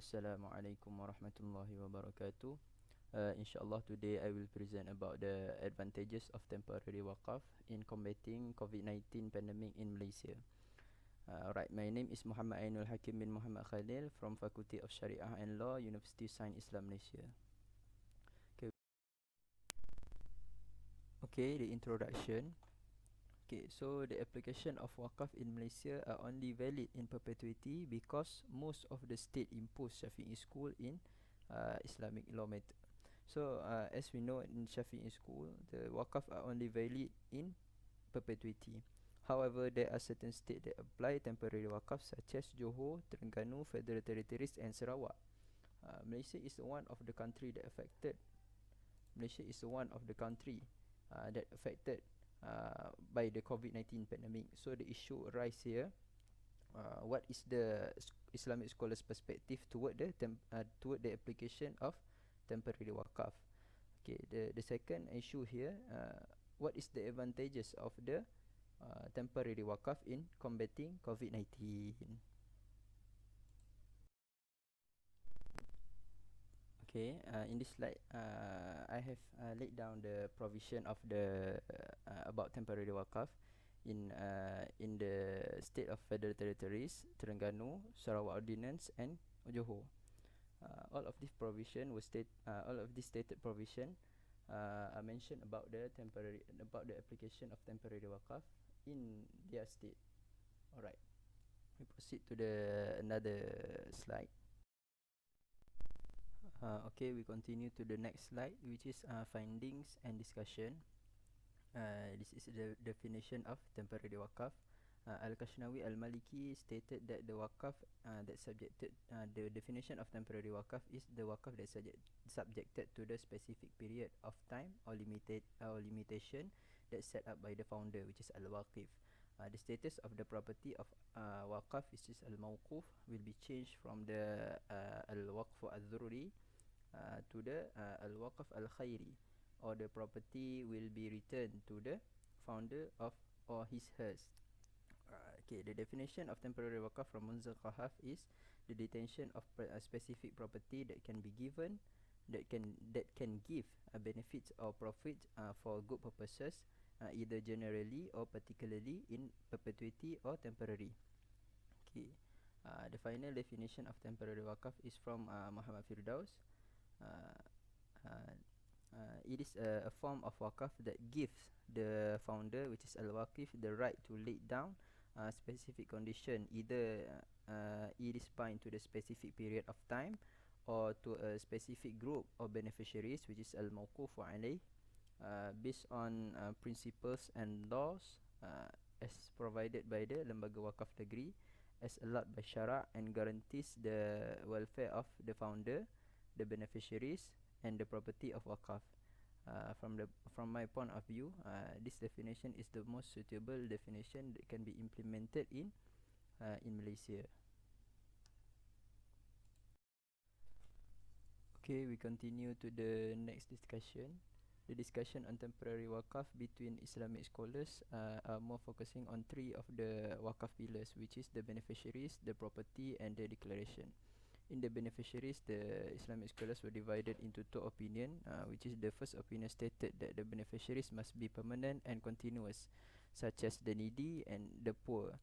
Assalamualaikum warahmatullahi wabarakatuh. Inshallah today I will present about the advantages of temporary waqaf in combating COVID-19 pandemic in Malaysia. Alright, my name is Muhammad Ainul Hakim bin Muhammad Khalil from Faculty of Shariah and Law, University of Science Islam Malaysia. Okay, the introduction. Okay, so the application of waqaf in Malaysia are only valid in perpetuity because most of the state imposed Shafi'i school in Islamic law method. So as we know in Shafi'i school, the waqaf are only valid in perpetuity. However, there are certain states that apply temporary waqaf such as Johor, Terengganu, Federal Territories and Sarawak. Malaysia is one of the country that affected. Malaysia is one of the country that affected by the COVID-19 pandemic. So the issue arise here. What is the Islamic scholars' perspective toward the application of temporary waqaf? Okay, the second issue here, what is the advantages of the temporary waqaf in combating COVID-19? Okay, in this slide, I have laid down the provision of the about temporary waqaf in the state of Federal Territories, Terengganu, Sarawak Ordinance, and Johor. All of this provision was all of this stated provision are mentioned about the application of temporary waqaf in their state. Alright, we proceed to the another slide. Okay, we continue to the next slide, which is findings and discussion. This is the definition of temporary waqaf. Al-Kashnawi Al-Maliki stated that the waqaf that subjected the definition of temporary waqaf is the waqaf that subjected to the specific period of time or limitation that's set up by the founder, which is Al-Waqif. The status of the property of waqaf, which is Al-Mawquf, will be changed from the Al-Waqf Al-Dhurri to the Al-Waqf Al-Khairi, or the property will be returned to the founder of or hers. Okay, the definition of temporary waqaf from Munzir Qahaf is the detention of a specific property that can be given, that can give benefits or profits for good purposes, either generally or particularly in perpetuity or temporary. Okay, the final definition of temporary waqaf is from Muhammad Firdaus. Uh, uh, it is a form of waqaf that gives the founder, which is al-waqif, the right to lay down specific condition, either it is bind to the specific period of time or to a specific group of beneficiaries, which is al-mawquf alayh, based on principles and laws as provided by the Lembaga Waqaf Negeri, as allowed by Syara, and guarantees the welfare of the founder, the beneficiaries, and the property of waqaf. From my point of view, this definition is the most suitable definition that can be implemented in Malaysia. Okay, we continue to the next discussion. The discussion on temporary waqaf between Islamic scholars are more focusing on three of the waqaf pillars, which is the beneficiaries, the property, and the declaration. In the beneficiaries, the Islamic scholars were divided into two opinions, which is the first opinion stated that the beneficiaries must be permanent and continuous, such as the needy and the poor.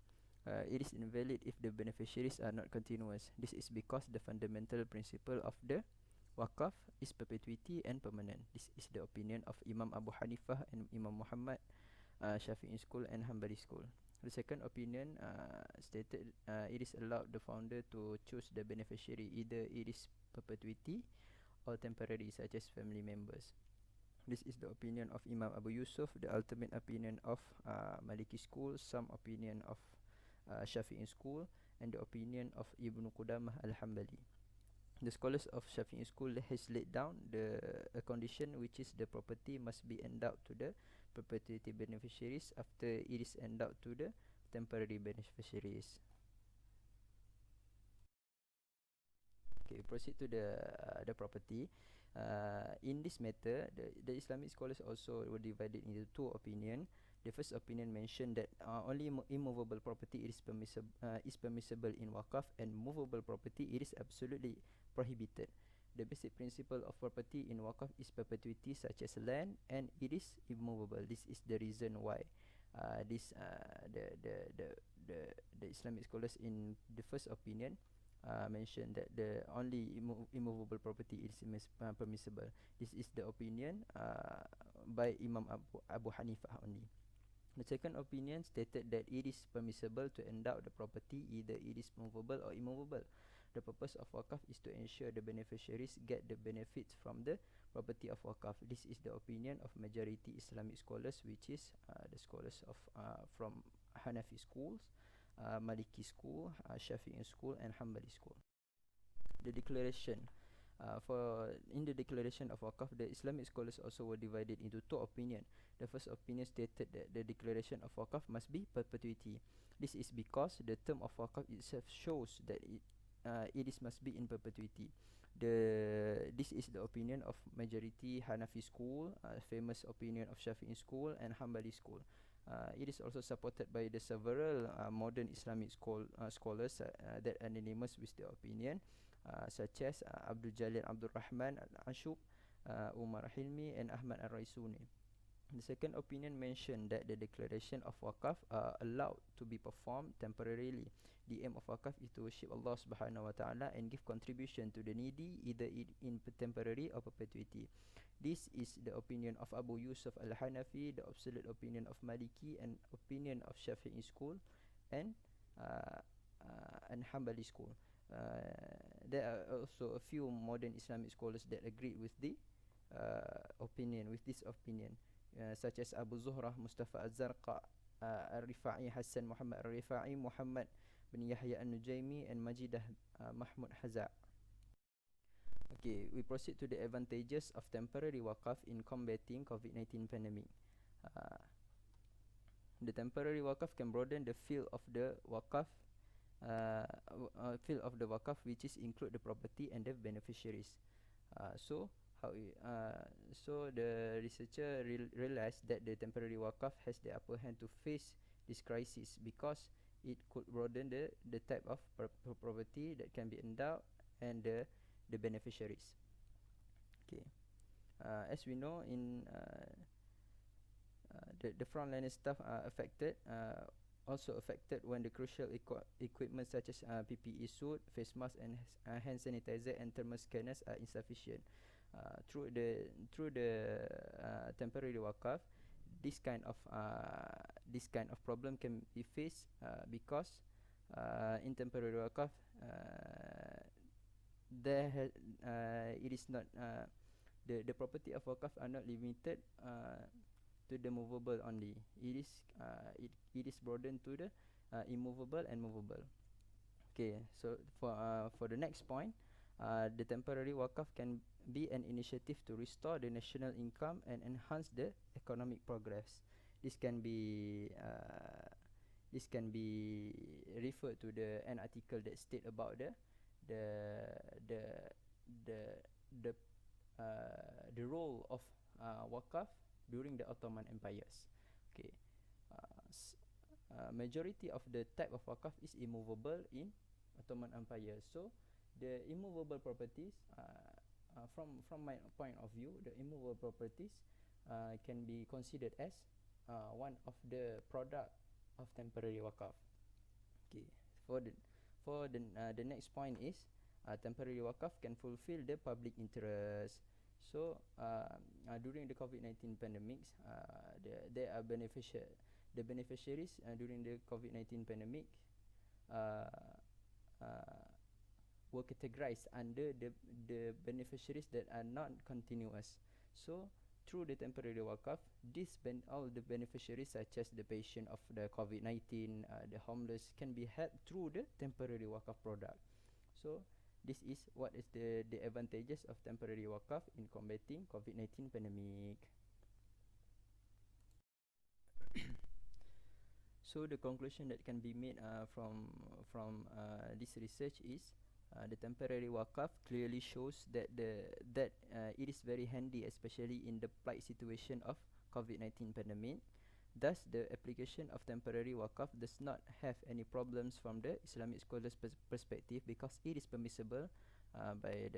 It is invalid if the beneficiaries are not continuous. This is because the fundamental principle of the waqaf is perpetuity and permanent. This is the opinion of Imam Abu Hanifah and Imam Muhammad, Shafi'i school and Hanbali school. The second opinion stated it is allowed the founder to choose the beneficiary, either it is perpetuity or temporary, such as family members. This is the opinion of Imam Abu Yusuf, the ultimate opinion of Maliki school, some opinion of Shafi'i school, and the opinion of Ibn Qudamah al-Hambali. The scholars of Shafi'i school has laid down a condition, which is the property must be endowed to the perpetuity beneficiaries after it is endowed to the temporary beneficiaries. Okay, proceed to the property. In this matter, the Islamic scholars also were divided into two opinions. The first opinion mentioned that only immovable property is permissible in wakaf, and movable property it is absolutely prohibited. The basic principle of property in wakaf is perpetuity, such as land, and it is immovable. This is the reason why this the Islamic scholars in the first opinion mentioned that the only immovable property is permissible. This is the opinion by Imam Abu Hanifah only. The second opinion stated that it is permissible to endow the property, either it is movable or immovable. The purpose of wakaf is to ensure the beneficiaries get the benefits from the property of wakaf. This is the opinion of majority Islamic scholars, which is the scholars of from Hanafi schools, Maliki school, Shafi'i school, and Hanbali school. The declaration. In the declaration of wakaf, the Islamic scholars also were divided into two opinions. The first opinion stated that the declaration of wakaf must be perpetuity. This is because the term of wakaf itself shows that it must be in perpetuity. This is the opinion of majority Hanafi school, famous opinion of Shafi'i school, and Hanbali school. It is also supported by the several modern Islamic scholars that are unanimous with the opinion, such as Abdul Jalil Abdul Rahman Al-Ashub, Umar Hilmi, and Ahmad Al-Raisuni. The second opinion mentioned that the declaration of wakaf are allowed to be performed temporarily. The aim of wakaf is to worship Allah Subhanahu wa Ta'ala and give contribution to the needy, either in temporary or perpetuity. This is the opinion of Abu Yusuf Al-Hanafi, the absolute opinion of Maliki, and opinion of Shafi'i school, and Hanbali school. There are also a few modern Islamic scholars that agreed with the this opinion, such as Abu Zuhrah Mustafa Az-Zarqa, Al-Rifa'i Hassan Muhammad Al-Rifa'i, Muhammad bin Yahya Al-Nujaimi, and Majidah Mahmud Haza. Okay, we proceed to the advantages of temporary wakaf in combating COVID-19 pandemic. The temporary wakaf can broaden the field of the wakaf, which is include the property and the beneficiaries. So the researcher realized that the temporary wakaf has the upper hand to face this crisis, because it could broaden the type of property that can be endowed and the beneficiaries. Okay, as we know, in the frontliner staff are affected, also affected when the crucial equipment such as PPE suit, face mask, and hand sanitizer and thermal scanners are insufficient. Through the temporary wakaf, this kind of problem can be faced, because in temporary wakaf it is not the property of wakaf are not limited to the movable only. It is broadened to the immovable and movable. Okay, so for the next point, the temporary wakaf can be an initiative to restore the national income and enhance the economic progress. This can be referred to an article that state about the role of wakaf during the Ottoman empires. Okay, majority of the type of wakaf is immovable in Ottoman Empire. So the immovable properties, from my point of view, the immovable properties can be considered as one of the product of temporary wakaf. Okay, for the next point is temporary wakaf can fulfill the public interest. So during the COVID-19 pandemics, there are the beneficiaries during the COVID-19 pandemic were categorized under the beneficiaries that are not continuous. So through the temporary wakaf, all the beneficiaries, such as the patient of the COVID-19, the homeless, can be helped through the temporary wakaf product. So this is what is the advantages of temporary wakaf in combating COVID-19 pandemic. So the conclusion that can be made from this research is the temporary wakaf clearly shows that it is very handy, especially in the plight situation of COVID-19 pandemic. Thus, the application of temporary wakaf does not have any problems from the Islamic scholars' perspective, because it is permissible by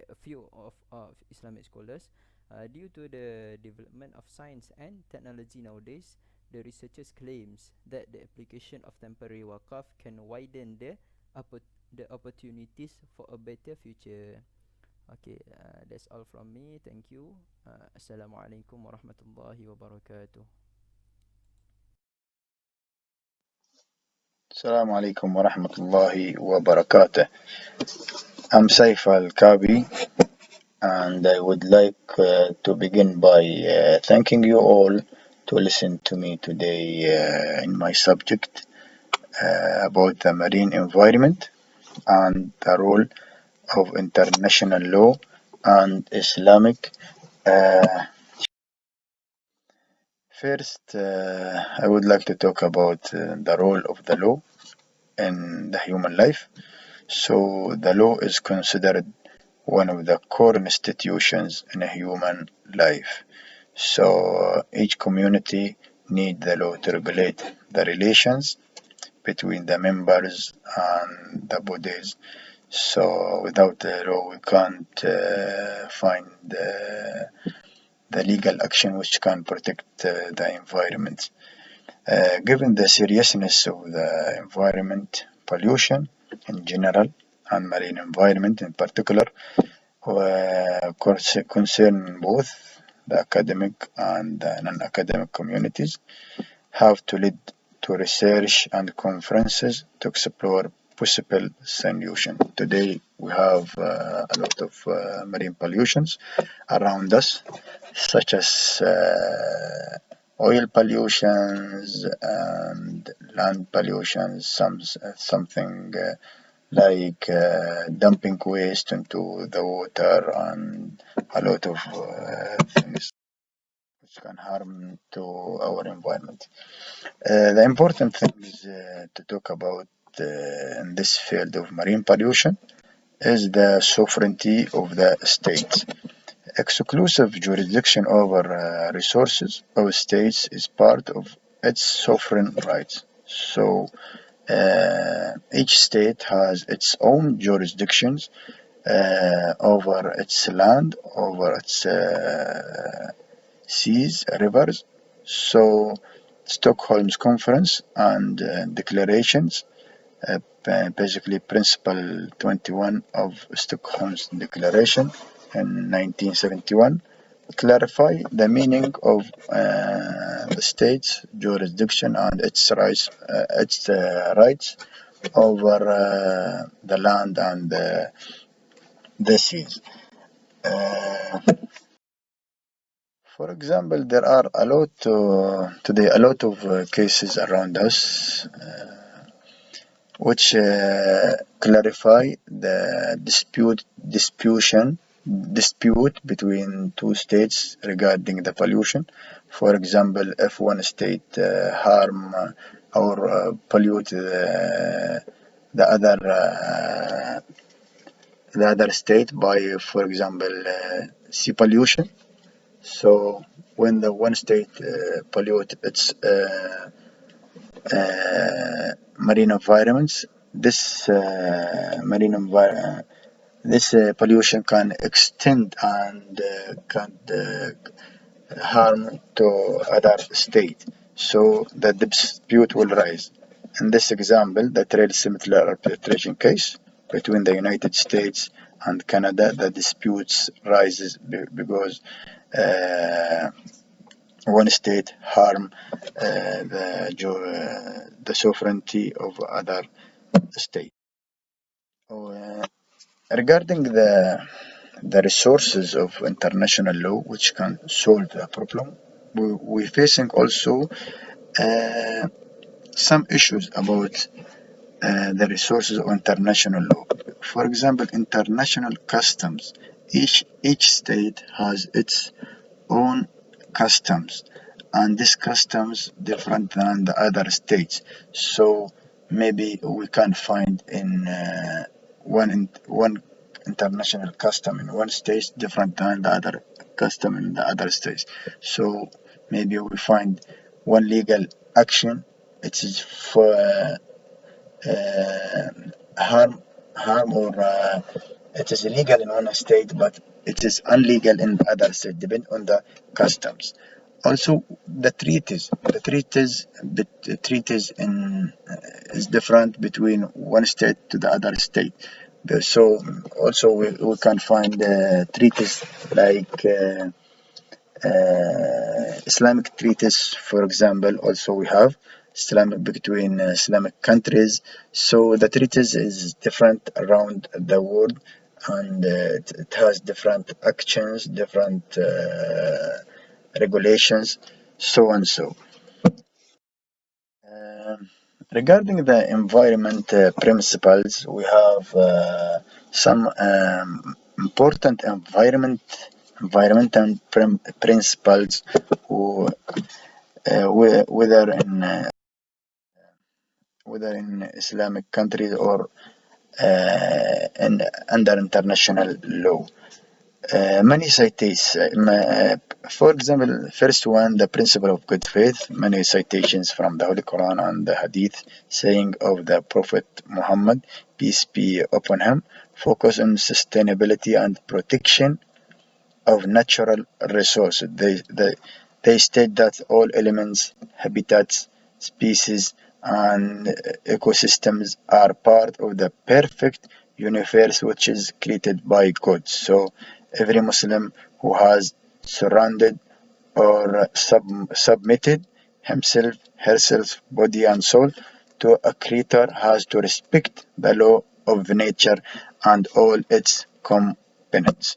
a few of Islamic scholars. Due to the development of science and technology nowadays, the researchers claims that the application of temporary wakaf can widen the opportunities for a better future. Okay, that's all from me. Thank you. Assalamualaikum warahmatullahi wabarakatuh. السلام عليكم ورحمة الله وبركاته. I'm Saif Al-Kabi, and I would like to begin by thanking you all to listen to me today in my subject about the marine environment and the role of international law and Islamic. Uh, First, I would like to talk about the role of the law in the human life. So the law is considered one of the core institutions in a human life. So each community needs the law to regulate the relations between the members and the bodies. So without the law, we can't find the legal action which can protect the environment. Given the seriousness of the environment, pollution in general, and marine environment in particular, concern both the academic and the non-academic communities, have to lead to research and conferences to explore possible solutions. Today, we have a lot of marine pollutions around us, such as oil pollutions and land pollutions, something like dumping waste into the water, and a lot of things which can harm to our environment. The important thing is to talk about in this field of marine pollution is the sovereignty of the state. Exclusive jurisdiction over resources of states is part of its sovereign rights. So each state has its own jurisdictions over its land, over its seas, rivers. So Stockholm's Conference and declarations, basically Principle 21 of Stockholm's Declaration in 1971, clarify the meaning of the state's jurisdiction and its rights over the land and the seas. For example, there are a lot today a lot of cases around us which clarify the dispute between two states regarding the pollution. For example, if one state harm or pollute the other state by, for example, sea pollution. So when the one state pollute its marine environments, this pollution can extend and can harm to other state. So the dispute will rise. In this example, the trade similar arbitration case between the United States and Canada, the disputes rises because one state harm the sovereignty of other state. Regarding the resources of international law which can solve the problem, we're facing also uh, some issues about the resources of international law. For example, international customs. Each state has its own customs, and these customs different than the other states. So maybe we can find in one international custom in one state different than the other custom in the other states. So maybe we find one legal action. It is for uh, harm, harm or it is illegal in one state, but it is illegal in the other state, depend on the customs. Also, the treaties is different between one state to the other state. So also we can find treaties like Islamic treaties, for example. Also, we have Islamic between Islamic countries. So the treaties is different around the world, and it has different actions, different regulations, so and so. Um, Regarding the environment principles, we have some important environmental principles, who, whether in Islamic countries or under international law. Many cites, for example, first one, the principle of good faith. Many citations from the Holy Quran and the Hadith, saying of the Prophet Muhammad, peace be upon him, focus on sustainability and protection of natural resources. They state that all elements, habitats, species, and ecosystems are part of the perfect universe which is created by God. So every Muslim who has surrounded or submitted himself, herself, body and soul to a creator has to respect the law of nature and all its components.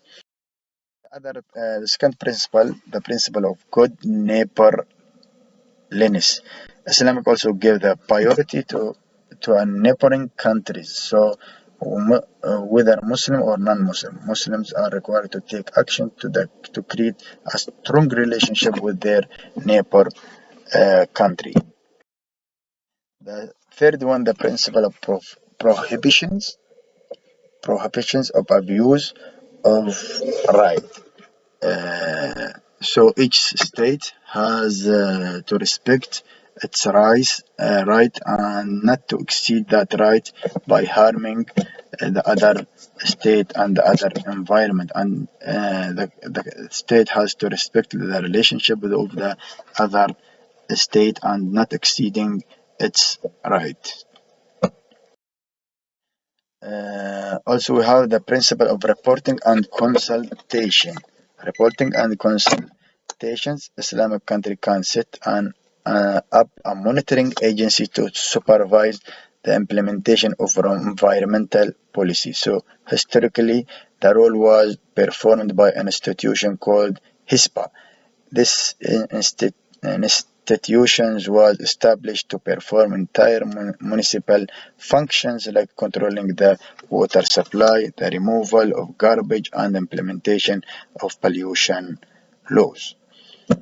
The second principle, the principle of good neighborliness. Islamic also gave the priority to a neighboring countries. So whether Muslim or non-Muslim, Muslims are required to take action to create a strong relationship with their neighbor country. The third one, the principle of prohibitions of abuse of right. So each state has to respect its right and not to exceed that right by harming the other state and the other environment. And the state has to respect the relationship of the other state and not exceeding its right. Also, we have the principle of reporting and consultation. Reporting and consultations. Islamic country can set up a monitoring agency to supervise the implementation of environmental policy. So historically, the role was performed by an institution called HISPA. This institution was established to perform entire municipal functions like controlling the water supply, the removal of garbage, and implementation of pollution laws. We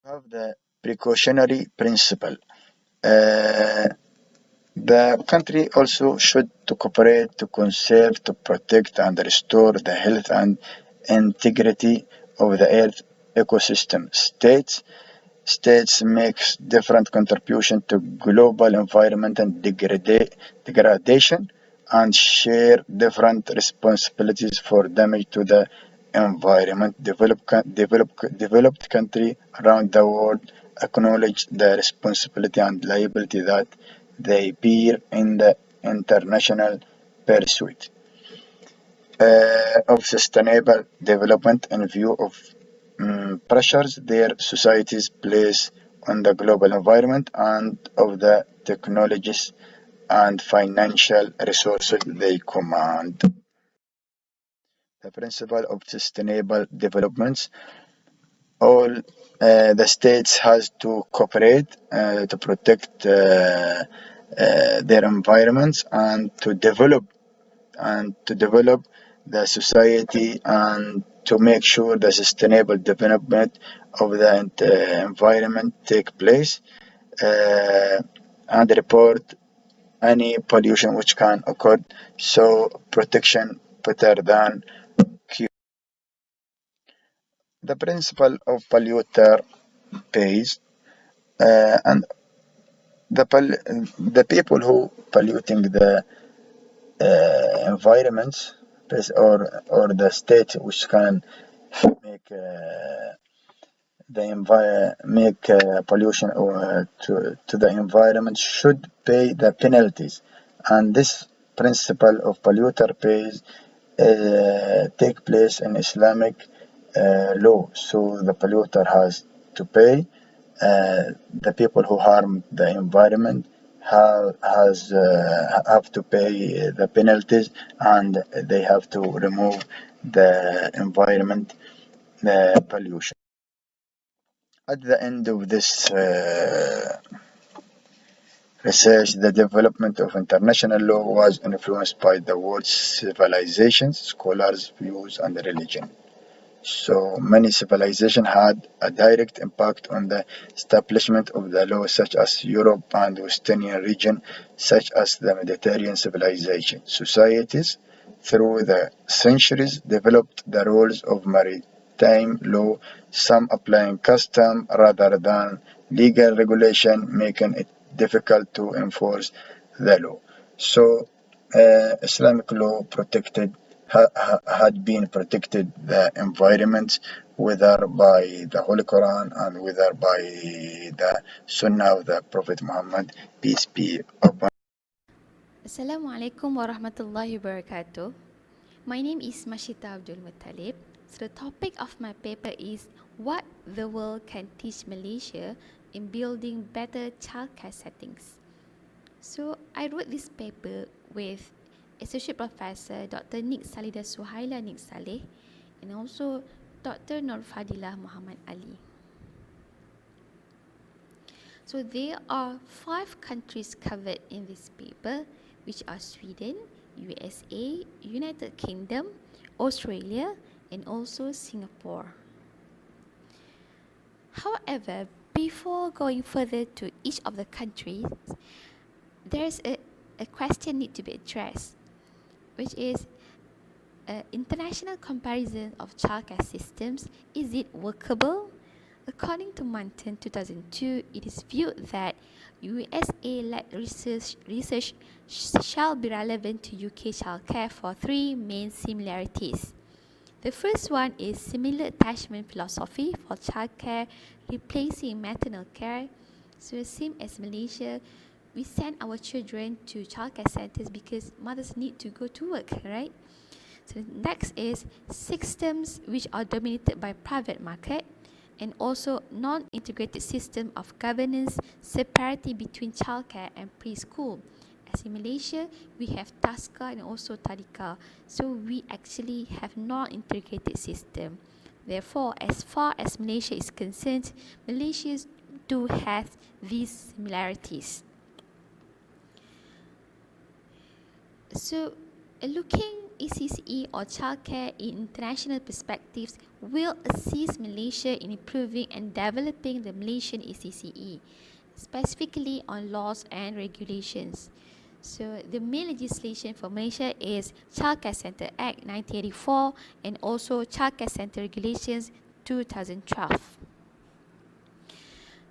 have the precautionary principle. Uh, the country also should to cooperate to conserve, to protect and restore the health and integrity of the earth ecosystem. States make different contribution to global environmental degradation and share different responsibilities for damage to the environment. Developed countries around the world acknowledge the responsibility and liability that they bear in the international pursuit of sustainable development in view of pressures their societies place on the global environment and of the technologies and financial resources they command. The principle of sustainable development. All the states has to cooperate to protect their environments and to develop the society and to make sure the sustainable development of the environment take place uh, and report any pollution which can occur. So protection better than cure. The principle of polluter pays. And the people who polluting the environments, or the state which can make make pollution to the environment should pay the penalties. And this principle of polluter pays take place in Islamic law. So the polluter has to pay. The people who harm the environment have to pay the penalties, and they have to remove the environment pollution. At the end of this research, the development of international law was influenced by the world's civilizations, scholars' views, and religion. So many civilizations had a direct impact on the establishment of the law, such as Europe and Western region, such as the Mediterranean civilization. Societies, through the centuries, developed the rules of maritime law, some applying custom rather than legal regulation, making it difficult to enforce the law. So Islamic law had been protected the environment, whether by the Holy Quran and whether by the Sunnah of the Prophet Muhammad, peace be upon. Assalamualaikum warahmatullahi wabarakatuh. My name is Mashita Abdul Muttalib. So the topic of my paper is what the world can teach Malaysia in building better childcare settings. So I wrote this paper with Associate Professor Dr. Nik Salida Suhaila Nik Saleh and also Dr. Nur Fadilah Muhammad Ali. So there are 5 countries covered in this paper, which are Sweden, USA, United Kingdom, Australia, and also Singapore. However, before going further to each of the countries, there's a question need to be addressed, which is international comparison of childcare systems. Is it workable? According to Munton 2002, it is viewed that USA-led research shall be relevant to UK childcare for 3 main similarities. The first one is similar attachment philosophy for childcare replacing maternal care. So same as Malaysia, we send our children to childcare centers because mothers need to go to work, right? So next is systems which are dominated by private market, and also non-integrated system of governance separating between childcare and preschool. As in Malaysia, we have Taska and also Tadika, so we actually have non-integrated system. Therefore, as far as Malaysia is concerned, Malaysia do have these similarities. So, looking ECCE or childcare in international perspectives will assist Malaysia in improving and developing the Malaysian ECCE, specifically on laws and regulations. So the main legislation for Malaysia is Childcare Centre Act 1984 and also Childcare Centre Regulations 2012.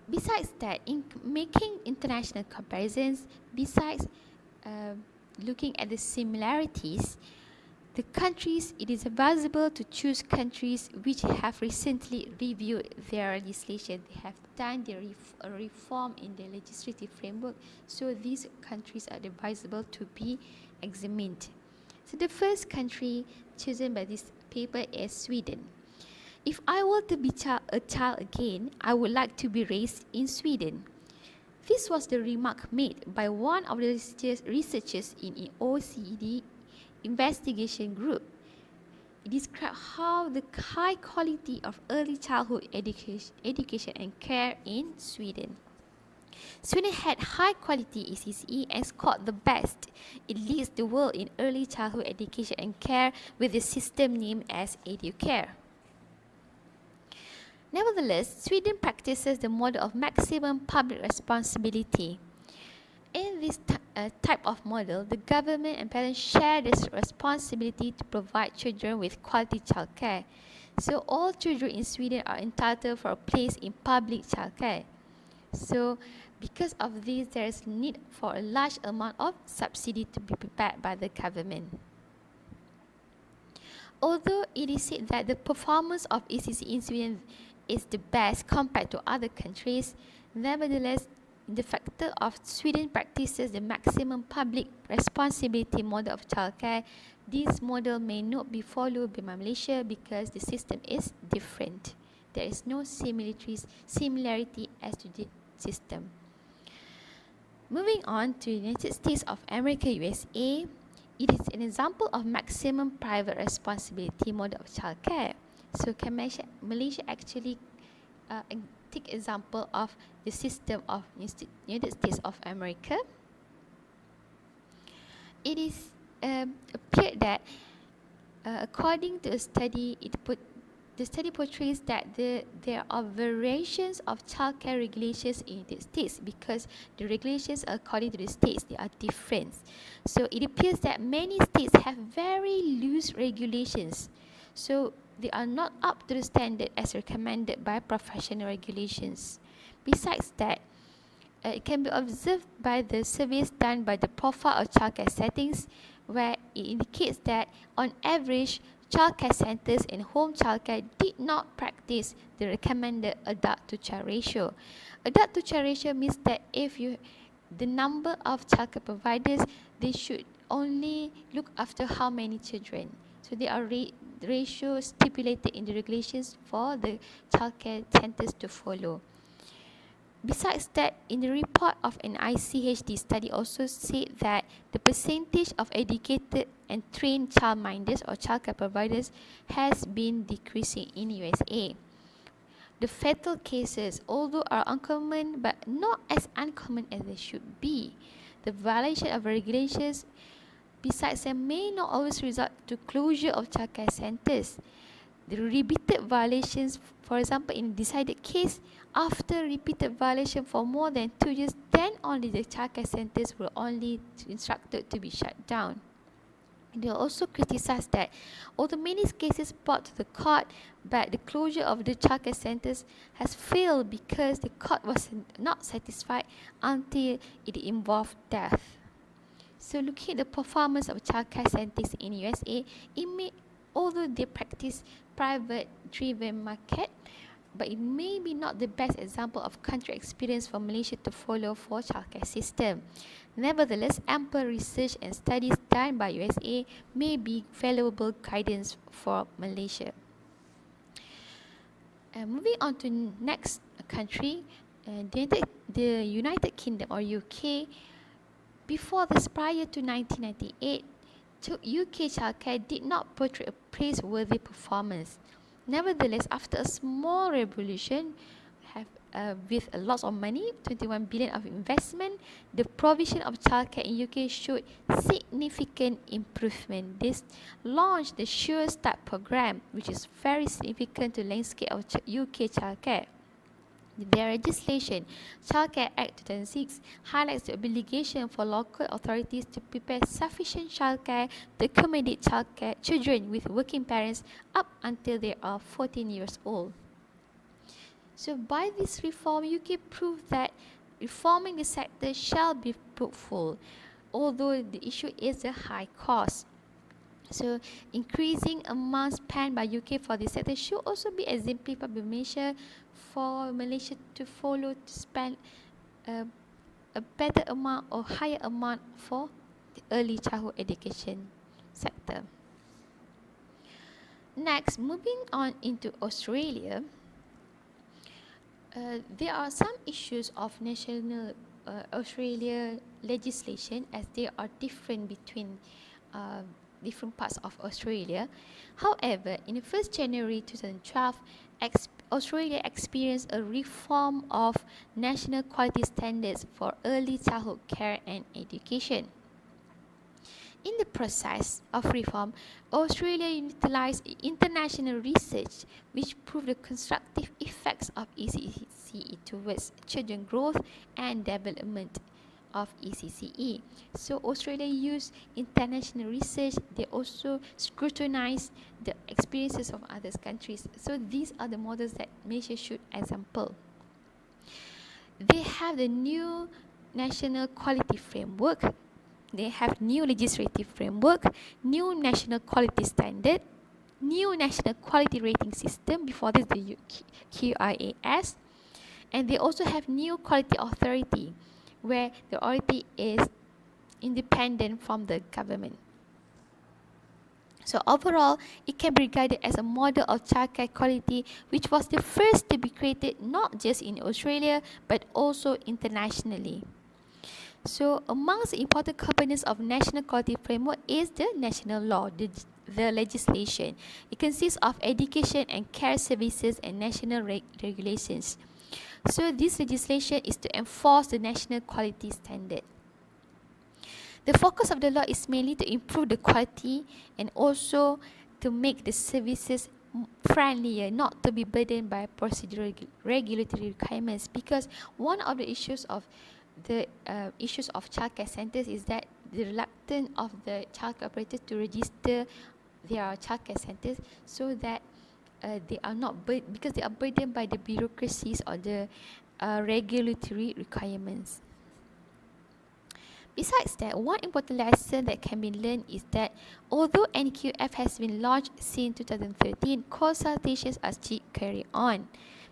Besides that, in making international comparisons, besides looking at the similarities, the countries, it is advisable to choose countries which have recently reviewed their legislation. They have done the reform in their legislative framework, so these countries are advisable to be examined. So the first country chosen by this paper is Sweden. If I were to be a child again, I would like to be raised in Sweden. This was the remark made by one of the researchers in the OECD investigation group. It described how the high quality of early childhood education and care in Sweden. Sweden had high quality ECCE and scored the best. It leads the world in early childhood education and care with a system named as EduCare. Nevertheless, Sweden practices the model of maximum public responsibility. In this type of model, the government and parents share this responsibility to provide children with quality childcare. So all children in Sweden are entitled for a place in public childcare. So because of this, there is need for a large amount of subsidy to be prepared by the government. Although it is said that the performance of ECC in Sweden is the best compared to other countries, nevertheless, the factor of Sweden practices the maximum public responsibility model of childcare. This model may not be followed by Malaysia because the system is different. There is no similarity as to the system. Moving on to United States of America, USA, it is an example of maximum private responsibility model of childcare. So can Malaysia actually take example of the system of United States of America? It is appeared that according to a study, the study portrays that there are variations of childcare regulations in the states because the regulations according to the states they are different. So it appears that many states have very loose regulations. So they are not up to the standard as recommended by professional regulations. Besides that, it can be observed by the surveys done by the profile of childcare settings, where it indicates that on average, childcare centres and home childcare did not practice the recommended adult to child ratio. Adult to child ratio means that the number of childcare providers, they should only look after how many children. So there are ratios stipulated in the regulations for the childcare centres to follow. Besides that, in the report of an ICHD study also said that the percentage of educated and trained childminders or childcare providers has been decreasing in USA. The fatal cases, although are uncommon but not as uncommon as they should be, the violation of regulations besides them may not always result to closure of childcare centres. The repeated violations, for example, in decided case, after repeated violation for more than 2 years, then only the childcare centres were only instructed to be shut down. They also criticized that although many cases brought to the court, but the closure of the childcare centres has failed because the court was not satisfied until it involved death. So looking at the performance of childcare centres in USA, although they practice private-driven market, but it may be not the best example of country experience for Malaysia to follow for childcare system. Nevertheless, ample research and studies done by USA may be valuable guidance for Malaysia. Moving on to next country, the United Kingdom or UK. Before this, prior to 1998, UK childcare did not portray a praiseworthy performance. Nevertheless, after a small revolution, with a lot of money, 21 billion of investment, the provision of childcare in UK showed significant improvement. This launched the Sure Start program, which is very significant to the landscape of UK childcare. Their legislation, Childcare Act 2006, highlights the obligation for local authorities to prepare sufficient childcare to accommodate children with working parents up until they are 14 years old. So by this reform, UK proved that reforming the sector shall be fruitful, although the issue is a high cost. So increasing amounts spent by UK for this sector should also be exemplified by Malaysia for Malaysia to follow to spend a better amount or higher amount for the early childhood education sector. Next, moving on into Australia, there are some issues of national Australia legislation as they are different between different parts of Australia. However, in the 1st January 2012, Australia experienced a reform of national quality standards for early childhood care and education. In the process of reform, Australia utilized international research which proved the constructive effects of ECCE towards children growth and development of ECCE. So Australia used international research. They also scrutinized the experiences of other countries. So these are the models that Malaysia should example. they have the new national quality framework. They have new legislative framework, new national quality standard, new national quality rating system. Before this, the QIAS, and they also have new quality authority, where the authority is independent from the government. So overall, it can be regarded as a model of childcare quality, which was the first to be created not just in Australia but also internationally. So amongst the important components of national quality framework is the national law, the legislation. It consists of education and care services and national regulations. So this legislation is to enforce the national quality standard. The focus of the law is mainly to improve the quality and also to make the services friendlier, not to be burdened by procedural regulatory requirements. Because one of the issues of childcare centres is that the reluctance of the childcare operators to register their childcare centres, so that they are not because they are burdened by the bureaucracies or the regulatory requirements. Besides that, one important lesson that can be learned is that although NQF has been launched since 2013, consultations are still carried on.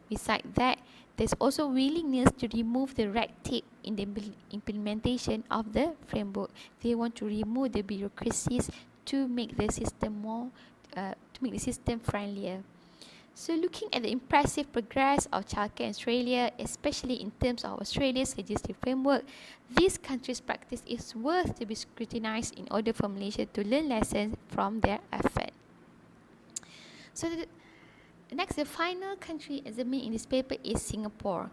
Besides that, there's also willingness to remove the red tape in the implementation of the framework. They want to remove the bureaucracies to make the system friendlier. So looking at the impressive progress of childcare in Australia, especially in terms of Australia's legislative framework, this country's practice is worth to be scrutinised in order for Malaysia to learn lessons from their effort. So the final country examined in this paper is Singapore.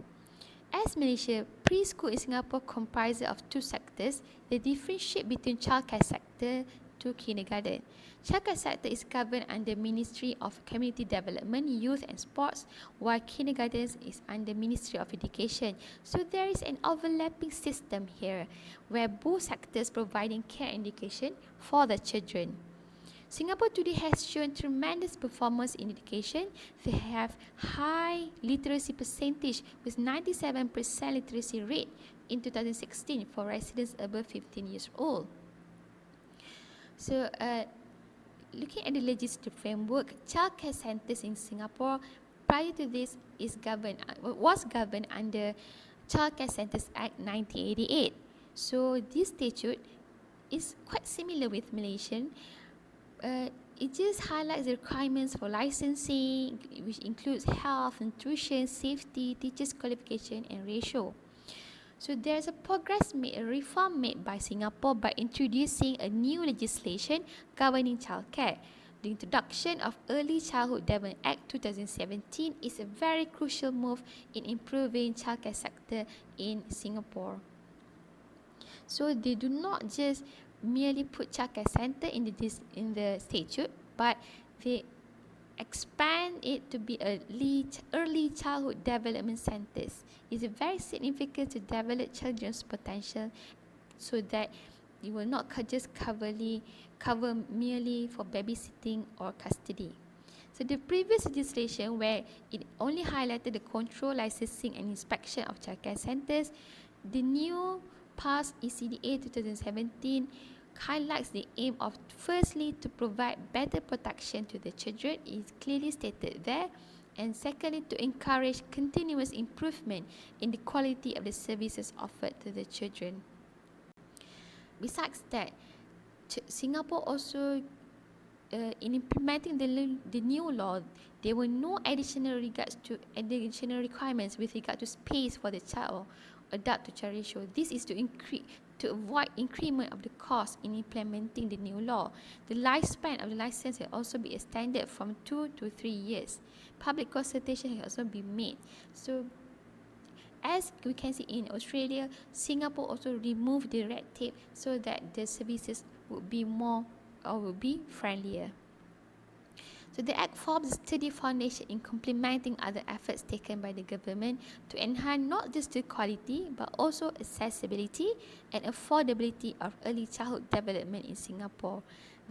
As Malaysia, preschool in Singapore comprises of two sectors. They differentiate between childcare sector to kindergarten. Childcare sector is governed under Ministry of Community Development, Youth and Sports, while kindergarten is under Ministry of Education. So there is an overlapping system here, where both sectors providing care and education for the children. Singapore today has shown tremendous performance in education. They have high literacy percentage with 97% literacy rate in 2016 for residents above 15 years old. So, looking at the legislative framework, childcare centres in Singapore prior to this was governed under Childcare Centres Act 1988. So this statute is quite similar with Malaysian. It just highlights the requirements for licensing, which includes health, nutrition, safety, teachers' qualification, and ratio. So there's a reform made by Singapore by introducing a new legislation governing childcare. The introduction of Early Childhood Development Act 2017 is a very crucial move in improving childcare sector in Singapore. So they do not just merely put childcare centre in the statute, but they expand it to be early childhood development centres. It's very significant to develop children's potential, so that it will not just cover merely for babysitting or custody. So the previous legislation, where it only highlighted the control, licensing and inspection of childcare centres, the new passed ECDA 2017 highlights the aim of firstly to provide better protection to the children, is clearly stated there, and secondly to encourage continuous improvement in the quality of the services offered to the children. Besides that, Singapore also in implementing the new law, there were no additional requirements with regard to space for the child, adult to child ratio. This is to avoid increment of the cost in implementing the new law. The lifespan of the license will also be extended from 2 to 3 years. Public consultation has also been made. So as we can see in Australia, Singapore also removed the red tape so that the services would be friendlier. So the Act forms a steady foundation in complementing other efforts taken by the government to enhance not just the quality but also accessibility and affordability of early childhood development in Singapore.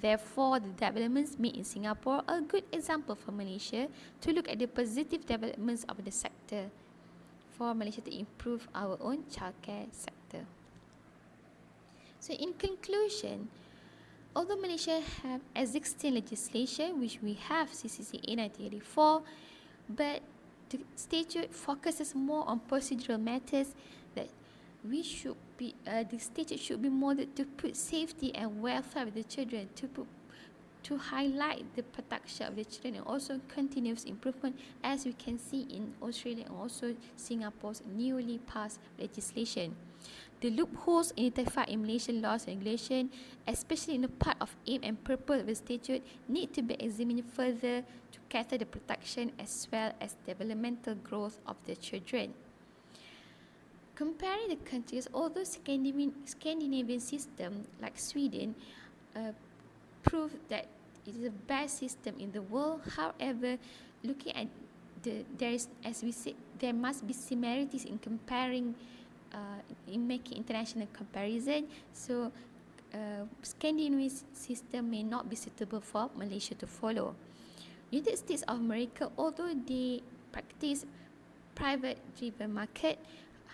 Therefore, the developments made in Singapore are a good example for Malaysia to look at the positive developments of the sector for Malaysia to improve our own childcare sector. So in conclusion, although Malaysia have existing legislation, which we have CCCA 1984, but the statute focuses more on procedural matters that the statute should be molded to put safety and welfare of the children, to highlight the protection of the children, and also continuous improvement, as we can see in Australia and also Singapore's newly passed legislation. The loopholes identified in Malaysian laws and regulation, especially in the part of aim and purpose of the statute, need to be examined further to cater the protection as well as developmental growth of the children. Comparing the countries, although Scandinavian system like Sweden prove that it is the best system in the world, however, looking at there must be similarities in comparing, in making international comparison. So Scandinavian system may not be suitable for Malaysia to follow. United States of America, although they practice private driven market,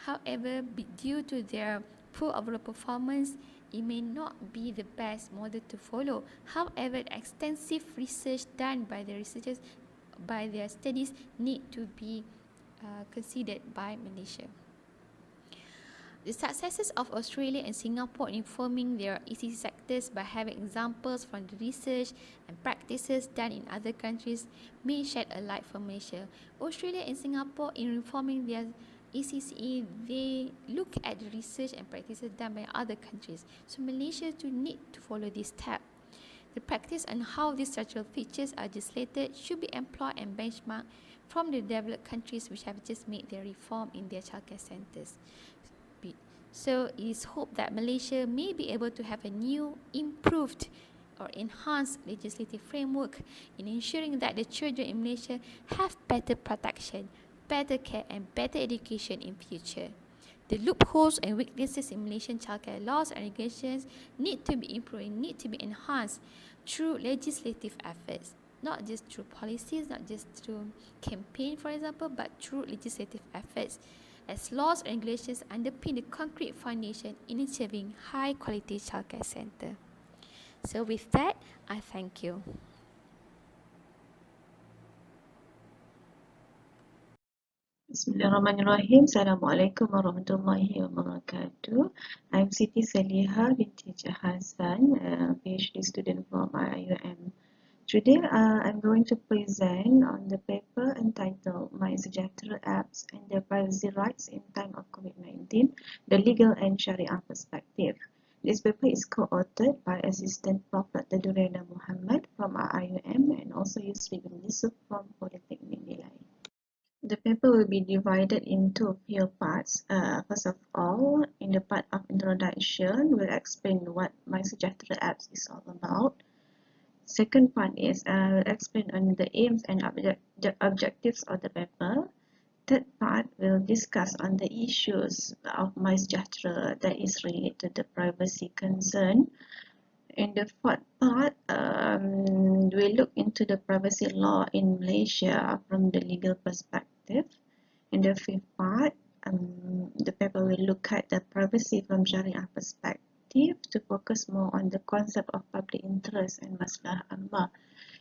however, due to their poor overall performance, it may not be the best model to follow. However, extensive research done by the researchers, by their studies, need to be considered by Malaysia. The successes of Australia and Singapore in informing their ECC sectors by having examples from the research and practices done in other countries may shed a light for Malaysia. Australia and Singapore, in reforming their ECCE, they look at the research and practices done by other countries. So Malaysia too need to follow this step. The practice on how these structural features are legislated should be employed and benchmarked from the developed countries which have just made their reform in their childcare centres. So it is hoped that Malaysia may be able to have a new, improved or enhanced legislative framework in ensuring that the children in Malaysia have better protection, better care and better education in future. The loopholes and weaknesses in Malaysian childcare laws and regulations need to be improved, need to be enhanced through legislative efforts, not just through policies, not just through campaign, for example, but through legislative efforts, as laws and regulations underpin the concrete foundation in achieving high quality childcare centre. So with that, I thank you. Bismillahirrahmanirrahim. Assalamualaikum warahmatullahi wabarakatuh. I'm Siti Saliha binti Hasan, a PhD student from IUM. Today, I'm going to present on the paper entitled My Sejahtera Apps and Their Privacy Rights in Time of COVID-19, the Legal and Sharia Perspective. This paper is co-authored by Assistant Prof. Dr. Durena Muhammad from IUM and also Yusri bin Yusuf from Polytechnic Nilai. The paper will be divided into a few parts. First of all, in the part of introduction, we'll explain what My Sejahtera Apps is all about. Second part is we'll explain on the aims and objectives of the paper. Third part, we'll discuss on the issues of My Sejahtera that is related to the privacy concern. In the fourth part, we'll look into the privacy law in Malaysia from the legal perspective. In the fifth part, the paper will look at the privacy from Sharia perspective to focus more on the concept of public interest and maslahat amma.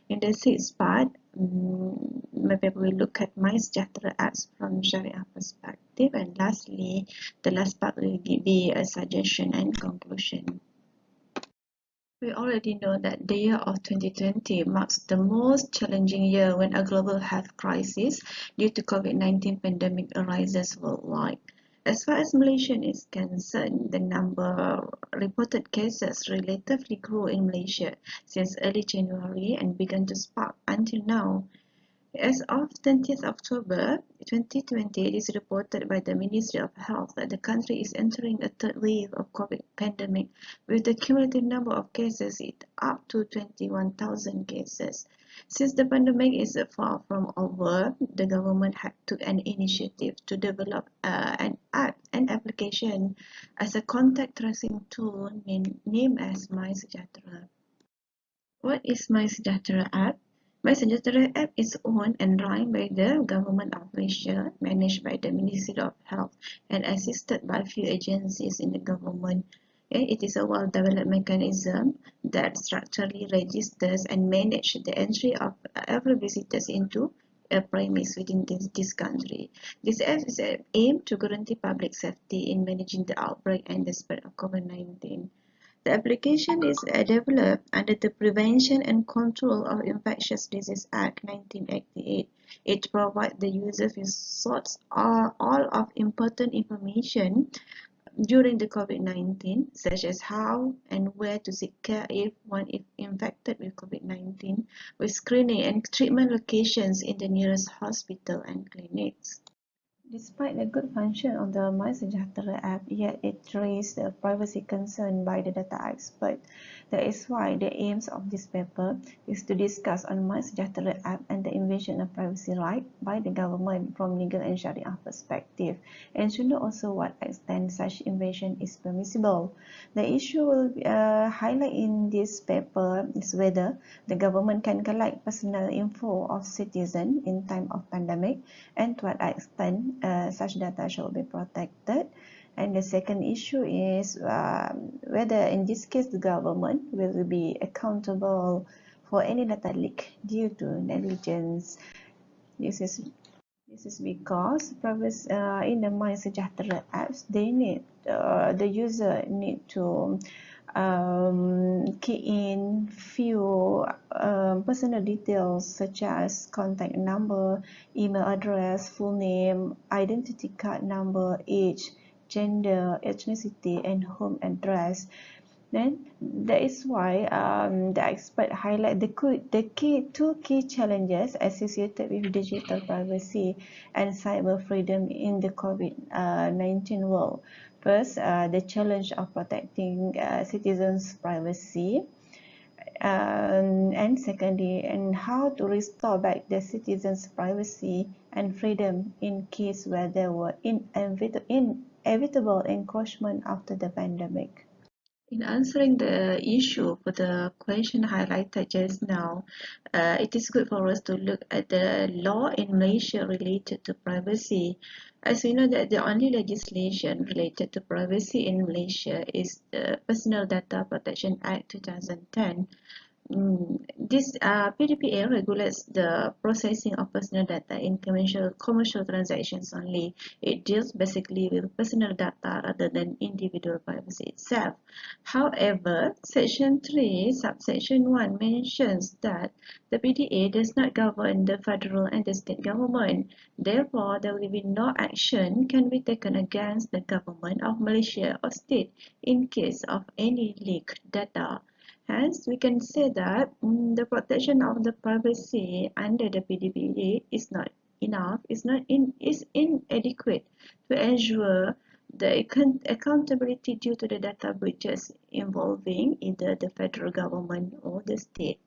In the sixth part, my paper will look at My Sejahtera Apps from Sharia perspective, and lastly, the last part will be a suggestion and conclusion. We already know that the year of 2020 marks the most challenging year when a global health crisis due to COVID-19 pandemic arises worldwide. As far as Malaysia is concerned, the number of reported cases relatively grew in Malaysia since early January and began to spike until now. As of 20th October 2020, it is reported by the Ministry of Health that the country is entering a third wave of COVID pandemic, with the cumulative number of cases up to 21,000 cases. Since the pandemic is far from over, the government had took an initiative to develop an app and application as a contact tracing tool named as My Sejahtera. What is My Sejahtera app? MySejahtera app is owned and run by the Government of Malaysia, managed by the Ministry of Health, and assisted by few agencies in the government. It is a well-developed mechanism that structurally registers and manages the entry of every visitors into a premise within this country. This app is aimed to guarantee public safety in managing the outbreak and the spread of COVID-19. The application is developed under the Prevention and Control of Infectious Disease Act 1988. It provides the users with sorts all of important information during the COVID-19, such as how and where to seek care if one is infected with COVID-19, with screening and treatment locations in the nearest hospital and clinics. Despite the good function of the MySejahtera app, yet it raised a privacy concern by the data expert. That is why the aims of this paper is to discuss on MySejahtera app and the invasion of privacy right by the government from legal and Sharia perspective, and to know also what extent such invasion is permissible. The issue will highlight in this paper is whether the government can collect personal info of citizens in time of pandemic and to what extent such data should be protected. And the second issue is whether in this case the government will be accountable for any data leak due to negligence. This is because in the MySejahtera apps, they need the user need to key in few personal details such as contact number, email address, full name, identity card number, age, gender, ethnicity, and home address. Then that is why the expert highlight two key challenges associated with digital privacy and cyber freedom in the COVID-19 world. First, the challenge of protecting citizens' privacy, and secondly, and how to restore back the citizens' privacy and freedom in case where there were inevitable encroachment after the pandemic. In answering the issue for the question highlighted just now, it is good for us to look at the law in Malaysia related to privacy. As we know that the only legislation related to privacy in Malaysia is the Personal Data Protection Act 2010. This PDPA regulates the processing of personal data in commercial transactions only. It deals basically with personal data rather than individual privacy itself. However, Section 3, Subsection 1 mentions that the PDA does not govern the federal and the state government. Therefore, there will be no action can be taken against the government of Malaysia or state in case of any leaked data. Hence, we can say that the protection of the privacy under the PDPA is not enough, is inadequate to ensure the accountability due to the data breaches involving either the federal government or the state.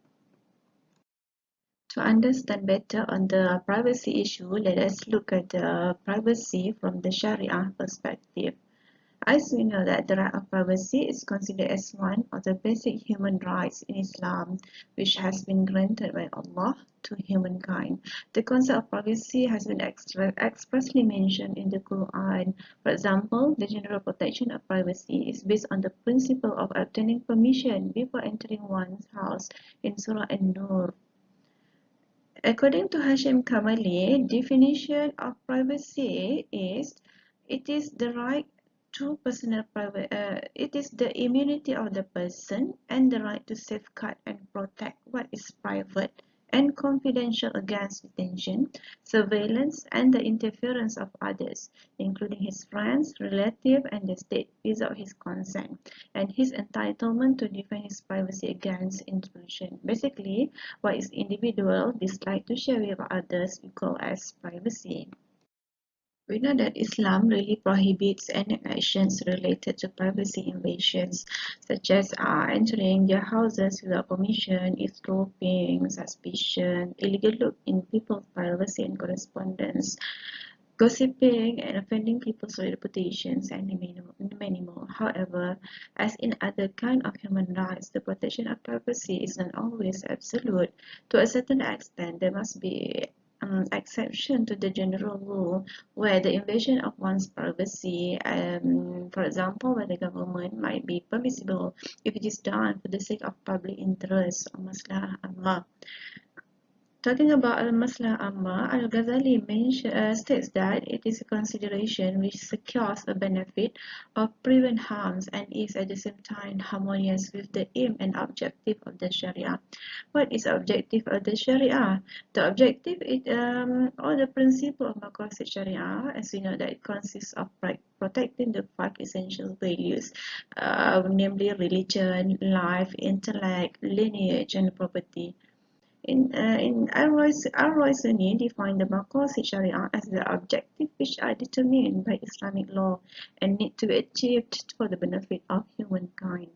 To understand better on the privacy issue, let us look at the privacy from the Sharia perspective. As we know that the right of privacy is considered as one of the basic human rights in Islam, which has been granted by Allah to humankind. The concept of privacy has been expressly mentioned in the Quran. For example, the general protection of privacy is based on the principle of obtaining permission before entering one's house in Surah An-Nur. According to Hashim Kamali, definition of privacy is it is the right to personal it is the immunity of the person and the right to safeguard and protect what is private and confidential against detention, surveillance, and the interference of others, including his friends, relatives, and the state, without his consent, and his entitlement to defend his privacy against intrusion. Basically, what is individual dislike to share with others we call as privacy. We know that Islam really prohibits any actions related to privacy invasions, such as entering their houses without permission, eavesdropping, suspicion, illegal look in people's privacy and correspondence, gossiping and offending people's reputations, and many more. However, as in other kind of human rights, the protection of privacy is not always absolute. To a certain extent, there must be exception to the general rule where the invasion of one's privacy, for example, by the government, might be permissible if it is done for the sake of public interest or maslahah amma. Talking about al-Maslaha Amma, Al-Ghazali states that it is a consideration which secures a benefit or prevent harms and is at the same time harmonious with the aim and objective of the Sharia. What is the objective of the Sharia? The objective is, or the principle of Maqasid Sharia, as we know that it consists of protecting the five essential values, namely religion, life, intellect, lineage, and property. Al-Roysani defined the Maqasid Sharia as the objectives which are determined by Islamic law and need to be achieved for the benefit of humankind.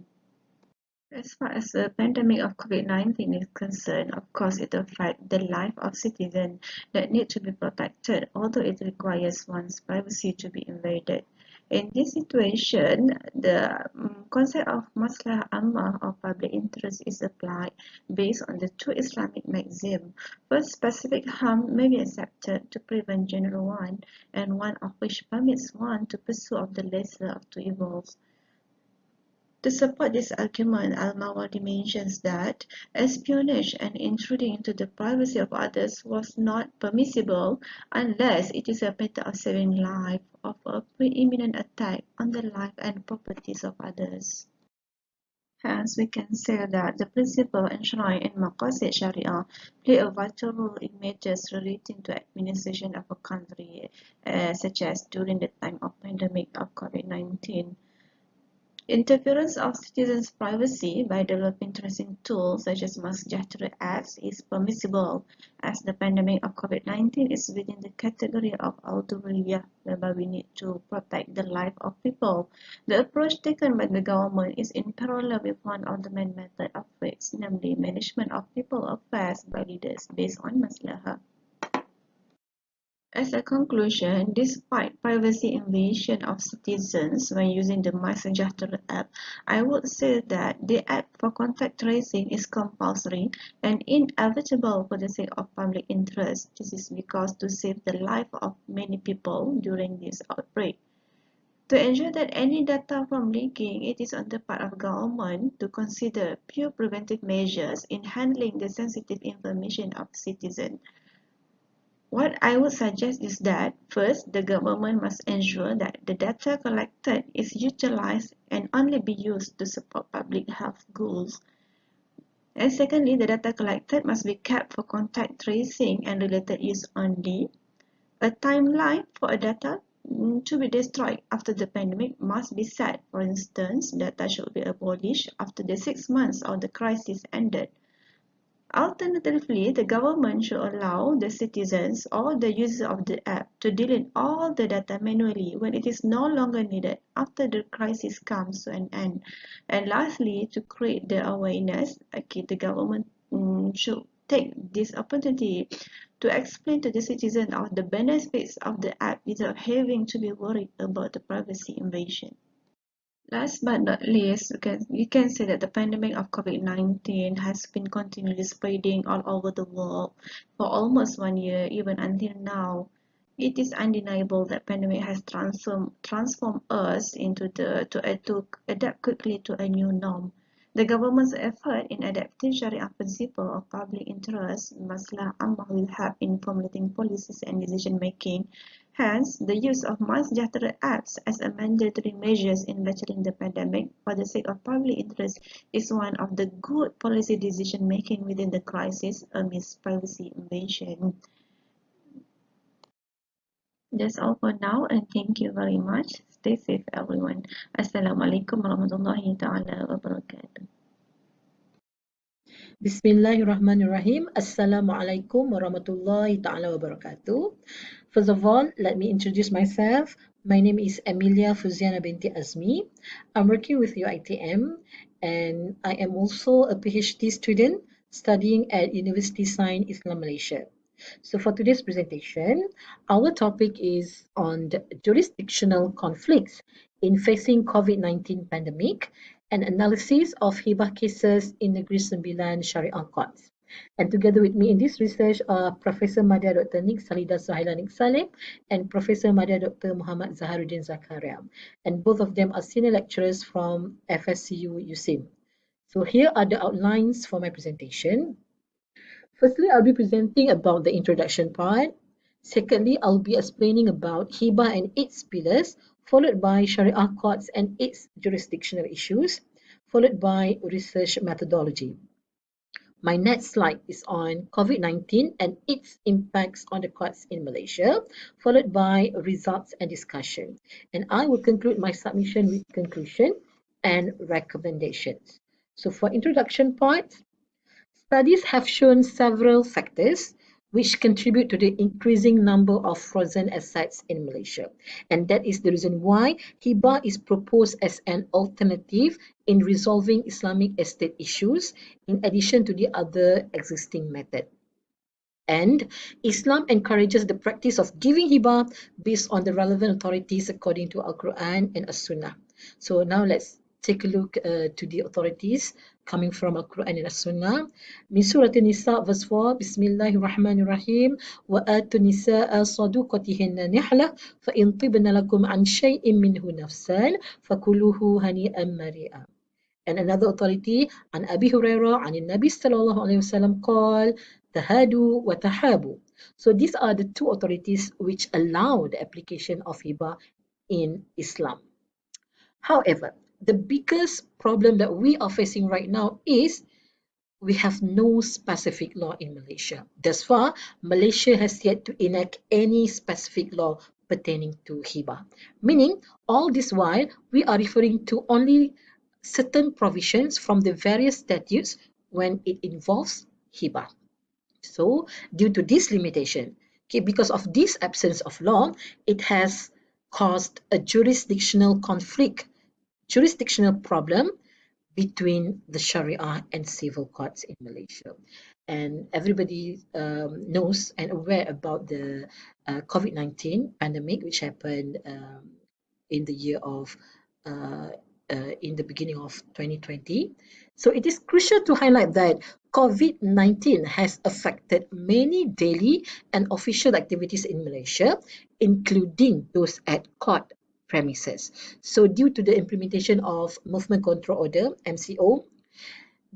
As far as the pandemic of COVID-19 is concerned, of course, it affects the life of citizens that need to be protected, although it requires one's privacy to be invaded. In this situation, the concept of maslahah ammah or public interest is applied based on the two Islamic maxims. First, specific harm may be accepted to prevent general one, and one of which permits one to pursue of the lesser of two evils. To support this argument, Al-Mawardi mentions that espionage and intruding into the privacy of others was not permissible unless it is a matter of saving life or a preeminent attack on the life and properties of others. Hence, we can say that the principle enshrined in Maqasid Sharia play a vital role in matters relating to administration of a country, such as during the time of pandemic of COVID-19. Interference of citizens' privacy by developing tracing tools such as mass-gesture apps is permissible, as the pandemic of COVID-19 is within the category of awduriyah, whereby we need to protect the life of people. The approach taken by the government is in parallel with one of the main methods of FIX, namely management of people affairs by leaders based on maslahah. As a conclusion, despite privacy invasion of citizens when using the MySejahtera app, I would say that the app for contact tracing is compulsory and inevitable for the sake of public interest. This is because to save the life of many people during this outbreak. To ensure that any data from leaking, it is on the part of government to consider pure preventive measures in handling the sensitive information of citizens. What I would suggest is that, first, the government must ensure that the data collected is utilized and only be used to support public health goals. And secondly, the data collected must be kept for contact tracing and related use only. A timeline for a data to be destroyed after the pandemic must be set. For instance, data should be abolished after the 6 months of the crisis ended. Alternatively, the government should allow the citizens or the user of the app to delete all the data manually when it is no longer needed after the crisis comes to an end. And lastly, to create the awareness, the government should take this opportunity to explain to the citizen of the benefits of the app without having to be worried about the privacy invasion. Last but not least, you can say that the pandemic of COVID-19 has been continually spreading all over the world for almost 1 year, even until now. It is undeniable that pandemic has transformed us to adapt quickly to a new norm. The government's effort in adapting Sharia principle of public interest, Maslahah Ammah, will help in formulating policies and decision making. Hence, the use of MySejahtera apps as a mandatory measure in battling the pandemic for the sake of public interest is one of the good policy decision making within the crisis amidst privacy invasion. That's all for now, and thank you very much. Stay safe, everyone. Assalamualaikum warahmatullahi ta'ala wabarakatuh. Bismillahirrahmanirrahim. Assalamualaikum warahmatullahi ta'ala wabarakatuh. First of all, let me introduce myself. My name is Emilia Fuziana binti Azmi. I'm working with UiTM and I am also a PhD student studying at University Science Islam Malaysia. So for today's presentation, our topic is on the jurisdictional conflicts in facing COVID-19 pandemic and analysis of hibah cases in Negeri Sembilan Syariah Courts. And together with me in this research are Professor Madya Dr. Nik Salida Sahila Nik Saleh and Professor Madya Dr. Muhammad Zaharuddin Zakaria. And both of them are senior lecturers from FSCU USIM. So here are the outlines for my presentation. Firstly, I'll be presenting about the introduction part. Secondly, I'll be explaining about hibah and its pillars, followed by Sharia courts and its jurisdictional issues, followed by research methodology. My next slide is on COVID-19 and its impacts on the courts in Malaysia, followed by results and discussion. And I will conclude my submission with conclusion and recommendations. So for introduction part, studies have shown several factors which contribute to the increasing number of frozen assets in Malaysia. And that is the reason why hibah is proposed as an alternative in resolving Islamic estate issues in addition to the other existing method. And Islam encourages the practice of giving hibah based on the relevant authorities according to Al-Quran and As-Sunnah. So now let's take a look to the authorities coming from Al-Quran and As-Sunnah. Min Surat An-Nisa verse 4, Bismillahirrahmanirrahim, wa atu nisa'a saduqatihinna nihla fa in tibna lakum an shay'in minhu nafsan fakuluhu hani'an mari'a. And another authority, عن أبي هريرة عن النبي صلى الله عليه وسلم قال تهادوا وتحابوا. So these are the two authorities which allow the application of hibah in Islam. However, the biggest problem that we are facing right now is we have no specific law in Malaysia. Thus far, Malaysia has yet to enact any specific law pertaining to hibah. Meaning, all this while, we are referring to only certain provisions from the various statutes when it involves hibah. So, due to this limitation, okay, because of this absence of law, it has caused a jurisdictional conflict, jurisdictional problem between the Sharia and civil courts in Malaysia. And everybody knows and aware about the COVID-19 pandemic, which happened in the year of in the beginning of 2020. So it is crucial to highlight that COVID-19 has affected many daily and official activities in Malaysia, including those at court premises. So due to the implementation of Movement Control Order, MCO,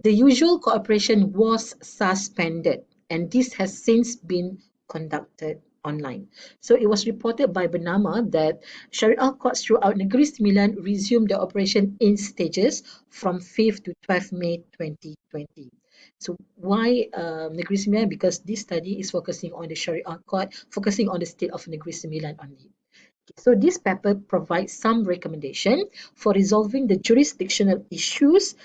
the usual cooperation was suspended, and this has since been conducted online. So it was reported by Bernama that Sharia courts throughout Negeri Sembilan resumed the operation in stages from 5th to 12th May 2020. So why Negeri Sembilan? Because this study is focusing on the Sharia court, focusing on the state of Negeri Sembilan only. So this paper provides some recommendation for resolving the jurisdictional issues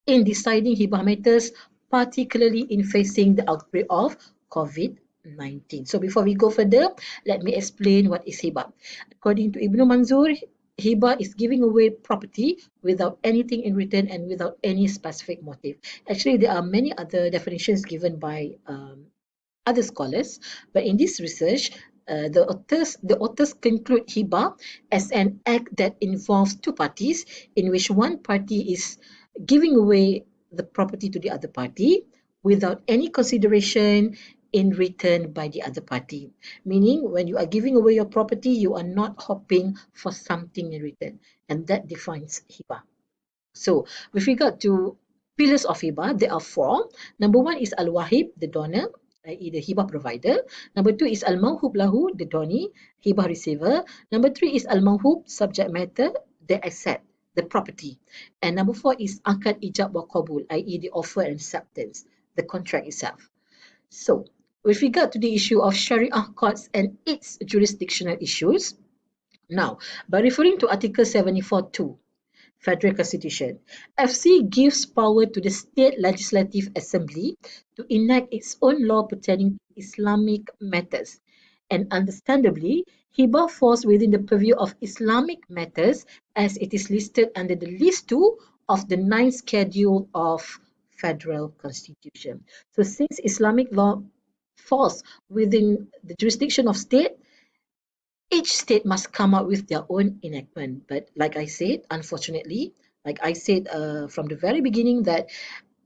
in deciding hibah matters, particularly in facing the outbreak of COVID-19. So before we go further, let me explain what is hibah. According to Ibn Manzur, hibah is giving away property without anything in return and without any specific motive. Actually, there are many other definitions given by other scholars, but in this research, the authors conclude hibah as an act that involves two parties in which one party is giving away the property to the other party without any consideration in return by the other party. Meaning, when you are giving away your property, you are not hoping for something in return, and that defines hibah. So, with regard to pillars of hibah, there are four. Number one is al-wahib, the donor, i.e. the hibah provider. Number two is al-mawhub lahu, the donee, hibah receiver. Number three is al-mawhub, subject matter, the asset, the property. And number four is akad ijab wa qabul, i.e. the offer and acceptance, the contract itself. So, with regard to the issue of Sharia courts and its jurisdictional issues, now, by referring to Article 74(2), Federal Constitution, FC gives power to the State Legislative Assembly to enact its own law pertaining to Islamic matters. And understandably, hibah falls within the purview of Islamic matters as it is listed under the List 2 of the 9th Schedule of Federal Constitution. So since Islamic law falls within the jurisdiction of state, each state must come up with their own enactment. But like I said, unfortunately, like I said from the very beginning, that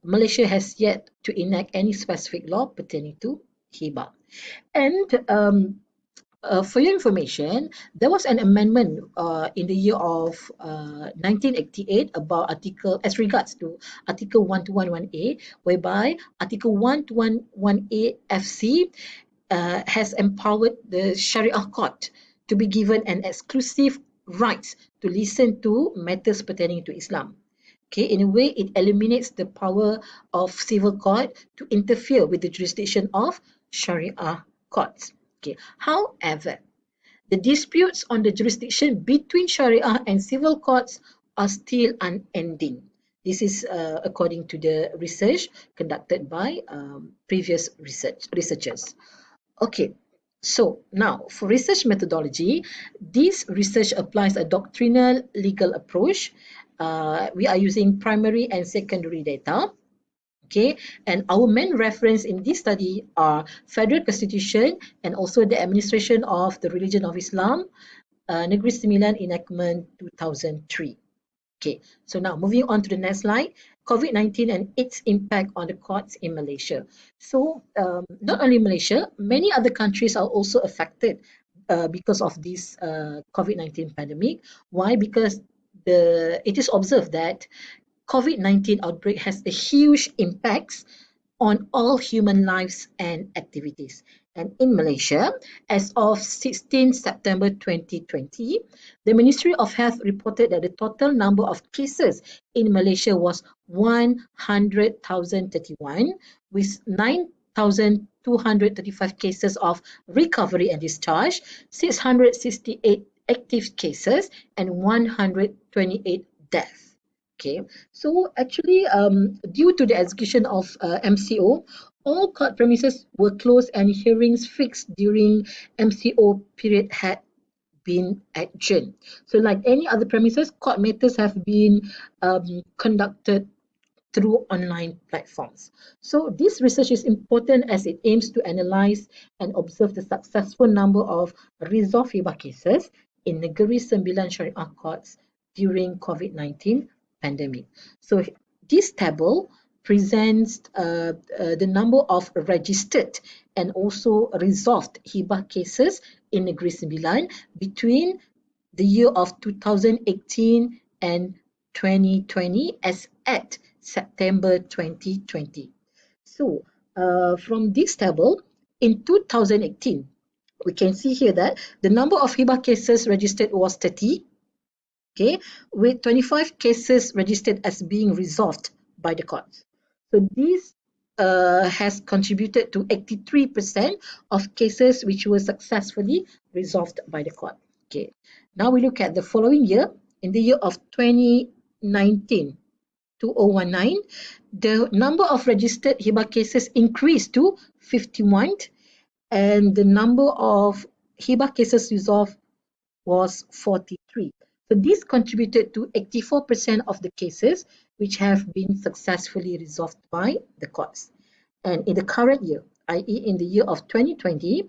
Malaysia has yet to enact any specific law pertaining to hibah. And for your information, there was an amendment in the year of 1988 about article, as regards to Article 1211A, whereby Article 1211A FC has empowered the Sharia court to be given an exclusive rights to listen to matters pertaining to Islam. Okay, in a way, it eliminates the power of civil court to interfere with the jurisdiction of Sharia courts. Okay, however, the disputes on the jurisdiction between Sharia and civil courts are still unending. This is according to the research conducted by previous researchers. Okay, so now for research methodology, this research applies a doctrinal legal approach. We are using primary and secondary data. Okay, and our main reference in this study are Federal Constitution and also the Administration of the Religion of Islam, Negeri Sembilan Enactment 2003. Okay, so now moving on to the next slide, COVID-19 and its impact on the courts in Malaysia. So not only Malaysia, many other countries are also affected because of this COVID-19 pandemic. Why? Because it is observed that COVID-19 outbreak has a huge impact on all human lives and activities. And in Malaysia, as of 16 September 2020, the Ministry of Health reported that the total number of cases in Malaysia was 100,031, with 9,235 cases of recovery and discharge, 668 active cases, and 128 deaths. Okay, so actually, due to the execution of MCO, all court premises were closed and hearings fixed during MCO period had been adjourned. So like any other premises, court matters have been conducted through online platforms. So this research is important as it aims to analyze and observe the successful number of resolved hibah cases in Negeri Sembilan Syariah courts during COVID-19 pandemic. So this table presents the number of registered and also resolved hibah cases in Negeri Sembilan between the year of 2018 and 2020 as at September 2020. So from this table, in 2018, we can see here that the number of hibah cases registered was 30, okay, with 25 cases registered as being resolved by the courts. So this has contributed to 83% of cases which were successfully resolved by the court. Okay, now we look at the following year. In the year of 2019, 2019, the number of registered hibah cases increased to 51, and the number of hibah cases resolved was 43. So this contributed to 84% of the cases which have been successfully resolved by the courts. And in the current year, i.e. in the year of 2020,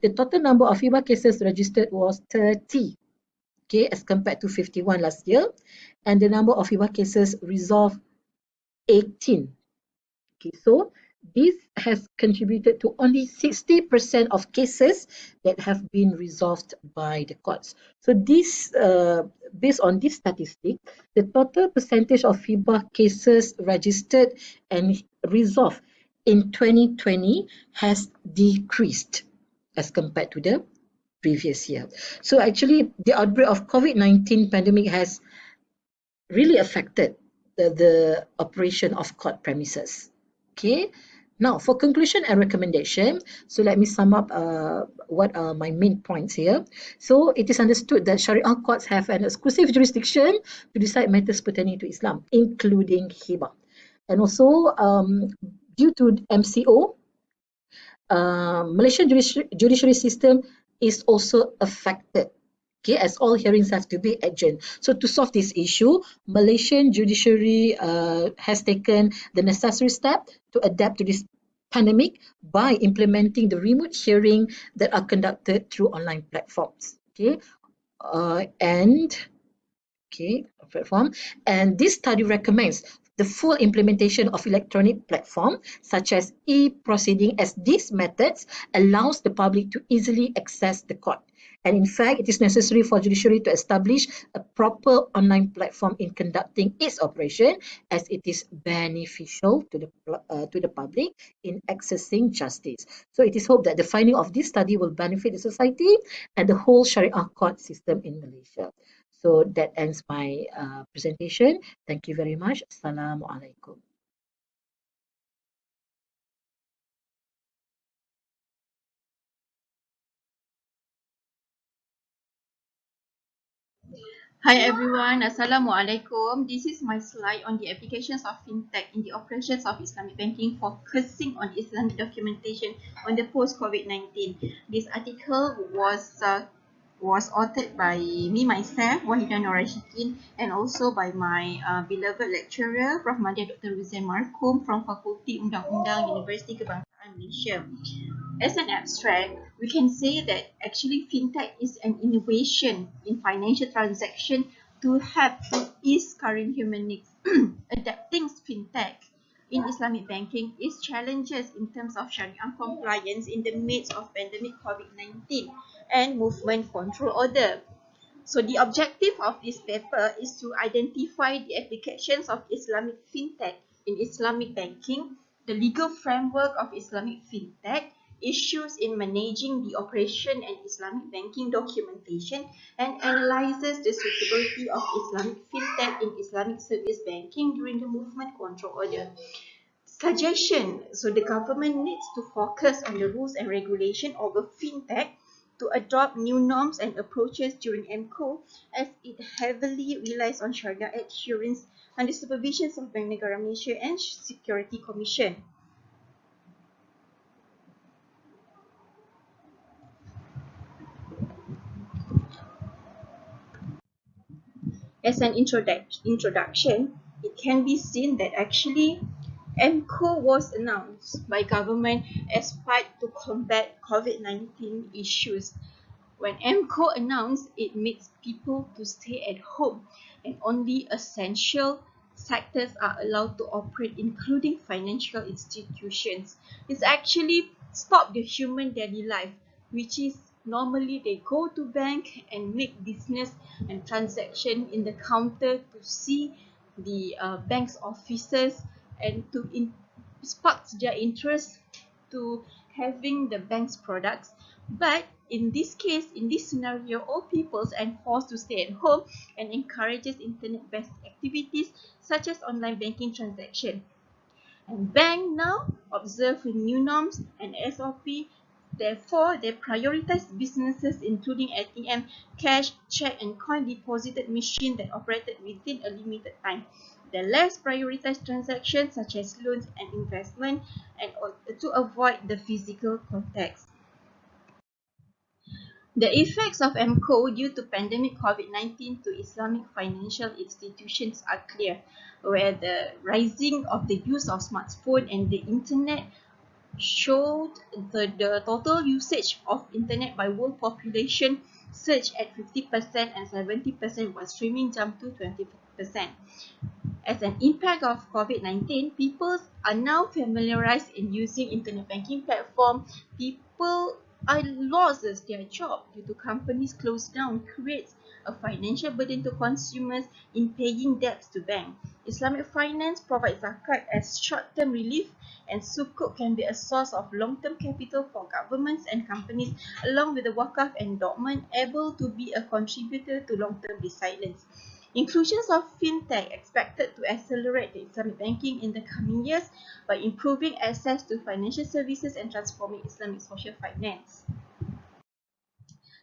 the total number of hibah cases registered was 30, okay, as compared to 51 last year, and the number of hibah cases resolved 18. Okay, so this has contributed to only 60% of cases that have been resolved by the courts. So this, based on this statistic, the total percentage of hibah cases registered and resolved in 2020 has decreased as compared to the previous year. So actually, the outbreak of COVID-19 pandemic has really affected the operation of court premises. Okay, now for conclusion and recommendation, so let me sum up what are my main points here. So it is understood that Sharia courts have an exclusive jurisdiction to decide matters pertaining to Islam, including hibah. And also, due to MCO, Malaysian judiciary system is also affected, okay, as all hearings have to be adjourned. So to solve this issue, Malaysian judiciary has taken the necessary step to adapt to this pandemic by implementing the remote hearing that are conducted through online platforms. And platform. And this study recommends the full implementation of electronic platform such as e-proceeding, as these methods allows the public to easily access the court. And in fact, it is necessary for judiciary to establish a proper online platform in conducting its operation, as it is beneficial to the public in accessing justice. So it is hoped that the finding of this study will benefit the society and the whole Sharia court system in Malaysia. So that ends my presentation. Thank you very much. Assalamu alaikum. Hi everyone, Assalamualaikum. This is my slide on the applications of fintech in the operations of Islamic banking, focusing on Islamic documentation on the post-COVID-19. This article was authored by me myself, Wahidah Nur Rashikin, and also by my beloved lecturer, Prof. Madya Dr. Ruzain Markum from Fakulti Undang-Undang Universiti Kebangsaan Malaysia. As an abstract, we can say that actually fintech is an innovation in financial transaction to help to ease current human needs. Adapting fintech in Islamic banking is challenges in terms of Sharia compliance in the midst of pandemic COVID-19 and movement control order. So the objective of this paper is to identify the applications of Islamic fintech in Islamic banking, the legal framework of Islamic fintech, issues in managing the operation and Islamic banking documentation, and analyzes the suitability of Islamic fintech in Islamic service banking during the movement control order. Suggestion: so the government needs to focus on the rules and regulation of a fintech to adopt new norms and approaches during MCO, as it heavily relies on Sharia adherence under supervision of Bank Negara Malaysia and Security Commission. As an introduction, it can be seen that actually MCO was announced by government as part to combat COVID-19 issues. When MCO announced, it makes people to stay at home and only essential sectors are allowed to operate, including financial institutions. It's actually stopped the human daily life, which is normally they go to bank and make business and transaction in the counter to see the bank's officers and to spark their interest to having the bank's products. But in this case, in this scenario, all peoples are forced to stay at home and encourages internet-based activities such as online banking transaction. And bank now observe new norms and SOP. Therefore, they prioritize businesses including ATM, cash, check, and coin deposited machine that operated within a limited time. The less prioritized transactions such as loans and investment, and to avoid the physical context. The effects of MCO due to pandemic COVID-19 to Islamic financial institutions are clear, where the rising of the use of smartphone and the internet showed the total usage of internet by world population surged at 50% and 70%, while streaming jumped to 20%. As an impact of COVID-19, people are now familiarized in using internet banking platform. People are loses their job due to companies close down, creates a financial burden to consumers in paying debts to bank. Islamic finance provides zakat as short-term relief, and sukuk can be a source of long-term capital for governments and companies, along with the wakaf endowment, able to be a contributor to long-term resilience. Inclusions of fintech expected to accelerate the Islamic banking in the coming years by improving access to financial services and transforming Islamic social finance.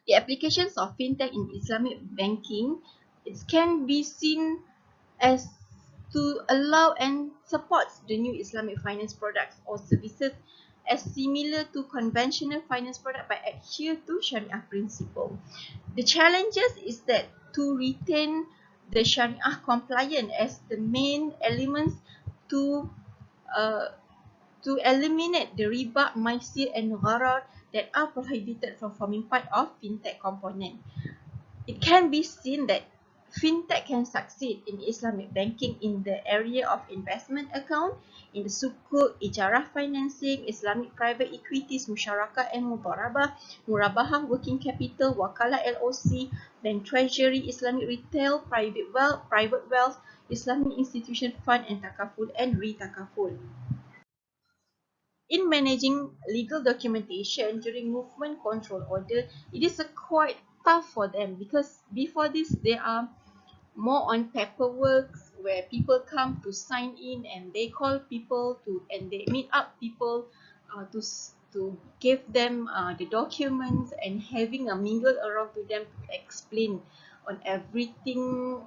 The applications of fintech in Islamic banking, it can be seen as to allow and support the new Islamic finance products or services as similar to conventional finance product but adhere to Sharia principle. The challenges is that to retain the Sharia compliant as the main elements to to eliminate the riba, maisir and gharar that are prohibited from forming part of fintech component. It can be seen that fintech can succeed in Islamic banking in the area of investment account, in the sukuk, ijarah financing, Islamic private equities, musyarakah and mudarabah, murabahah, working capital, wakalah LOC, bank treasury, Islamic retail, private wealth, Islamic institution fund and takaful and retakaful. In managing legal documentation during movement control order, it is quite tough for them because before this they are more on paperwork where people come to sign in and they call people to and they meet up people to give them the documents and having a mingle around to them to explain on everything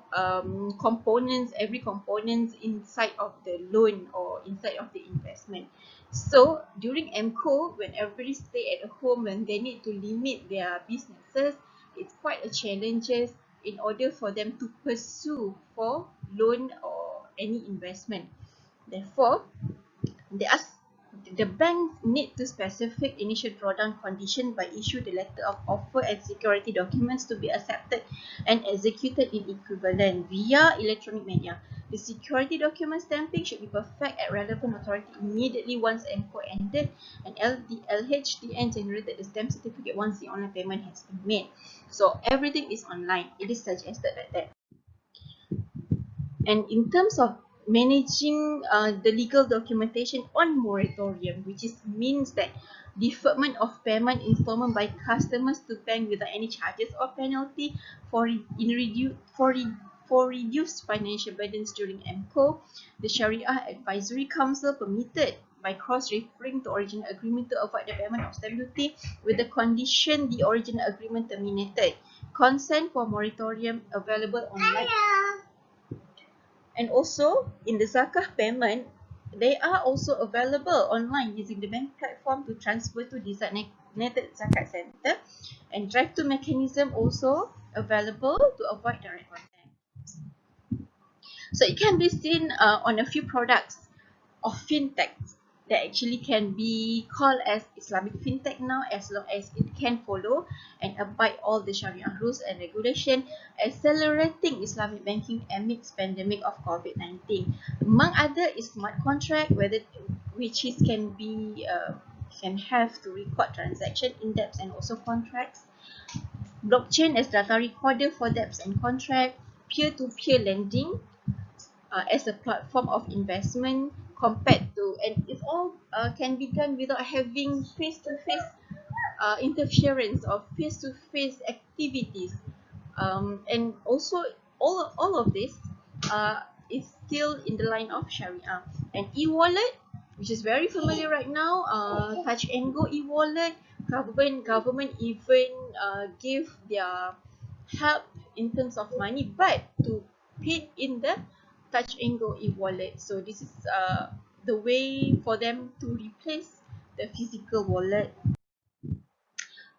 every components inside of the loan or inside of the investment. So during MCO, when everybody stay at home and they need to limit their businesses, it's quite a challenge in order for them to pursue for loan or any investment. Therefore, the banks need to specific initial drawdown condition by issue the letter of offer and security documents to be accepted and executed in equivalent via electronic media. The security document stamping should be perfect at relevant authority immediately once MCO ended and LHDN generated the stamp certificate once the online payment has been made. So everything is online. It is suggested like that. And in terms of managing the legal documentation on moratorium, which means that deferment of payment installment by customers to bank without any charges or penalty for reduced financial burdens during MCO, the Sharia Advisory Council permitted by cross-referring to original agreement to avoid the payment of stamp duty with the condition the original agreement terminated. Consent for moratorium available online. And also, in the zakah payment, they are also available online using the bank platform to transfer to designated zakat center, and drive-to mechanism also available to avoid direct contact. So it can be seen on a few products of fintech that actually can be called as Islamic fintech now, as long as it can follow and abide all the Sharia rules and regulation, accelerating Islamic banking amidst pandemic of COVID-19. Among other is smart contract, which can have to record transaction in debts and also contracts. Blockchain as data recorder for debts and contract, peer-to-peer lending as a platform of investment compared to, and it all can be done without having face-to-face interference of face-to-face activities, and also all of this is still in the line of Sharia. And e-wallet, which is very familiar right now, touch and go e-wallet, government even give their help in terms of money, but to pay in the touch and go e-wallet. So this is the way for them to replace the physical wallet.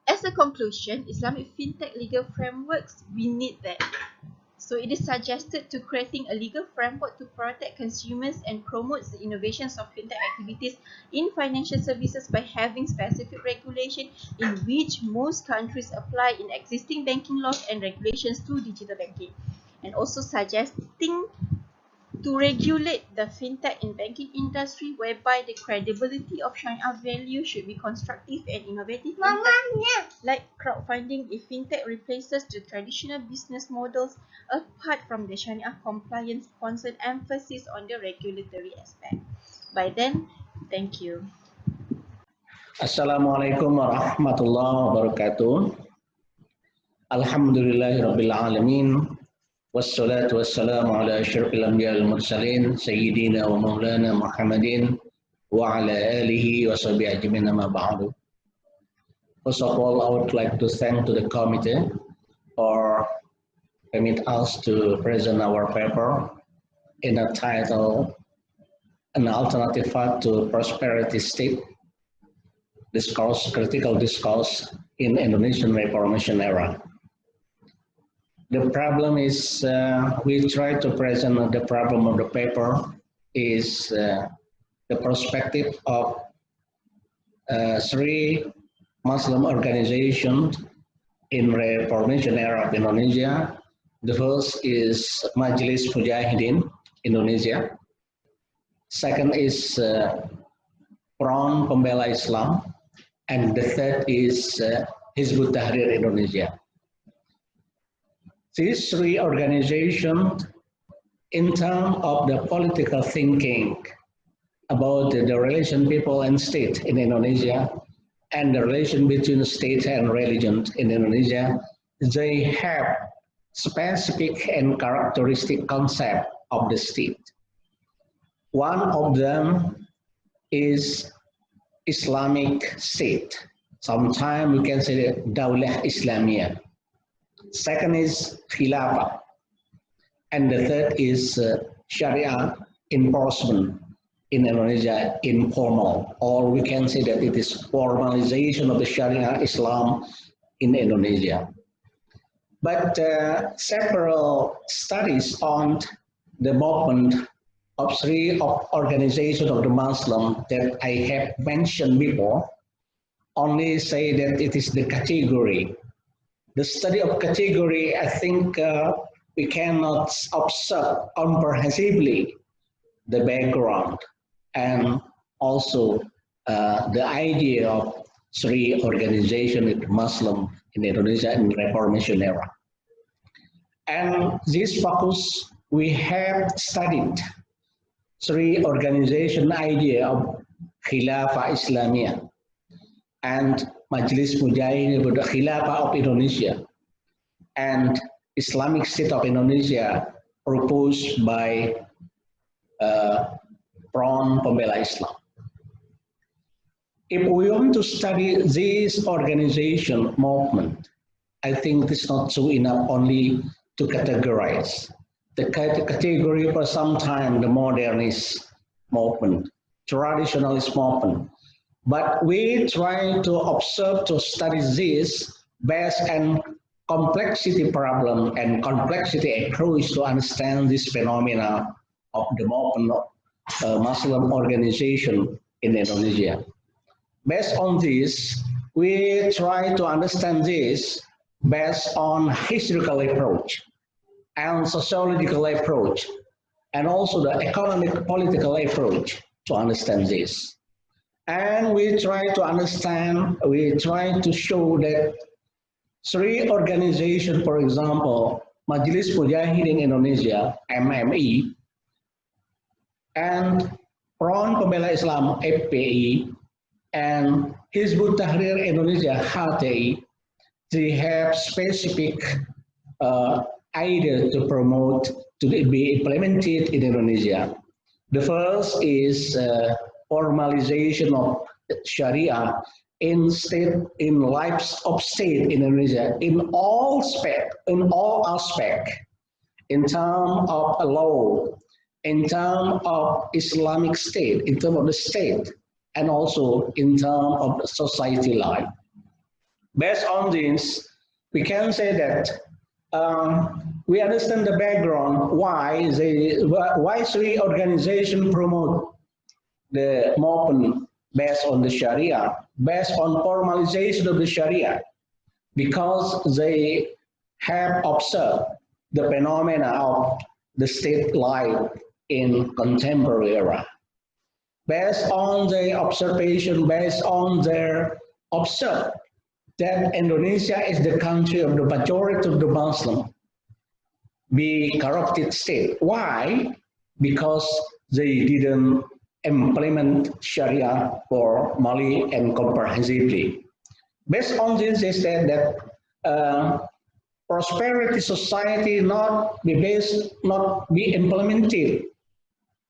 As a conclusion, Islamic fintech legal frameworks, we need that. So it is suggested to creating a legal framework to protect consumers and promotes the innovations of fintech activities in financial services by having specific regulation in which most countries apply in existing banking laws and regulations to digital banking. And also suggesting to regulate the fintech and banking industry, whereby the credibility of Sharia value should be constructive and innovative, like crowdfunding. If fintech replaces the traditional business models apart from the Sharia compliance concern emphasis on the regulatory aspect. By then, thank you. Assalamualaikum warahmatullahi wabarakatuh. Alhamdulillahirabbil alamin. Wassalatu wassalamu ala asyrafil anbiya'i wal mursalin sayyidina wa maulana Muhammadin wa ala alihi wa sahbihi ajmain, amma ba'du. First of all, I would like to thank to the committee for permit us to present our paper in the title An Alternative Path to Prosperity State Discourse, Critical Discourse in Indonesian Reformation Era. The problem is, we try to present the problem of the paper is the the perspective of three Muslim organizations in Reformation era of Indonesia. The first is Majelis Mujahidin Indonesia. Second is Front Pembela Islam, and the third is Hizbut Tahrir Indonesia. These three organizations, in terms of the political thinking about the relation people and state in Indonesia, and the relation between state and religion in Indonesia, they have specific and characteristic concept of the state. One of them is Islamic state. Sometimes we can say Daulah Islamiyah. Second is Khilafah. And the third is Sharia enforcement in Indonesia, informal, or we can say that it is formalization of the Sharia Islam in Indonesia. But several studies on the movement of three organizations of the Muslim that I have mentioned before only say that it is the category. The study of category, I think we cannot observe comprehensively the background and also the idea of three organizations Muslim in Indonesia in Reformation era. And this focus, we have studied three organization idea of Khilafah Islamiyah and Majelis Mujahidin the Khilafah of Indonesia and Islamic State of Indonesia proposed by Front Pembela Islam. If we want to study this organization movement, I think it's not so enough only to categorize. The category for some time, the modernist movement, traditionalist movement. But we try to observe, to study this based on complexity problem and complexity approach to understand this phenomena of the movement of Muslim organization in Indonesia. Based on this, we try to understand this based on historical approach and sociological approach, and also the economic political approach to understand this. And we try to understand, we try to show that three organizations, for example, Majelis Mujahidin Indonesia, MMI, and Front Pembela Islam, FPI, and Hizbut Tahrir Indonesia, HTI, they have specific ideas to promote, to be implemented in Indonesia. The first is formalization of Sharia in state, in lives of state in Indonesia, in all aspects, in terms of a law, in terms of Islamic state, in terms of the state, and also in terms of society life. Based on this, we can say that we understand the background why three organizations promote the movement based on the Sharia, based on formalization of the Sharia, because they have observed the phenomena of the state life in contemporary era. Based on their observation, based on their observe that Indonesia is the country of the majority of the Muslim, be corrupted state. Why? Because they didn't implement Sharia formally and comprehensively. Based on this, they said that prosperity society not be implemented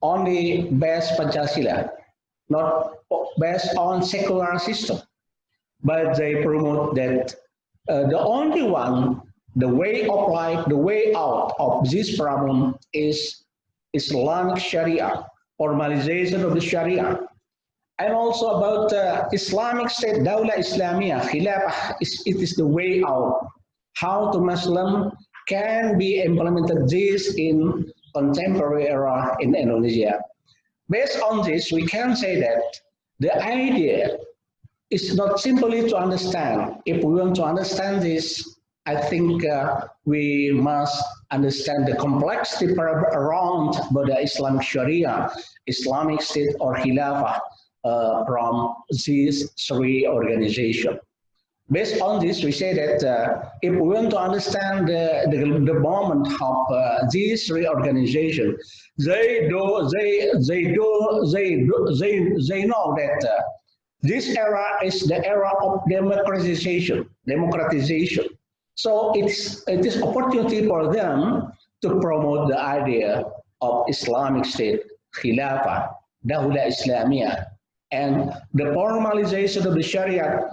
only based Pancasila, not based on secular system, but they promote that the only one, the way of life, the way out of this problem is Islamic Sharia, formalization of the Sharia, and also about Islamic State, Daulah Islamiyah, Khilafah, it is the way out, how the Muslim can be implemented this in contemporary era in Indonesia. Based on this, we can say that the idea is not simply to understand. If we want to understand this, I think we must understand the complexity around the Islamic Sharia, Islamic State or Khilafah from these three organizations. Based on this, we say that if we want to understand the moment of these three organizations, they know that this era is the era of democratization. So it is opportunity for them to promote the idea of Islamic State, Khilafah, Dawla Islamiyah, and the formalization of the Sharia,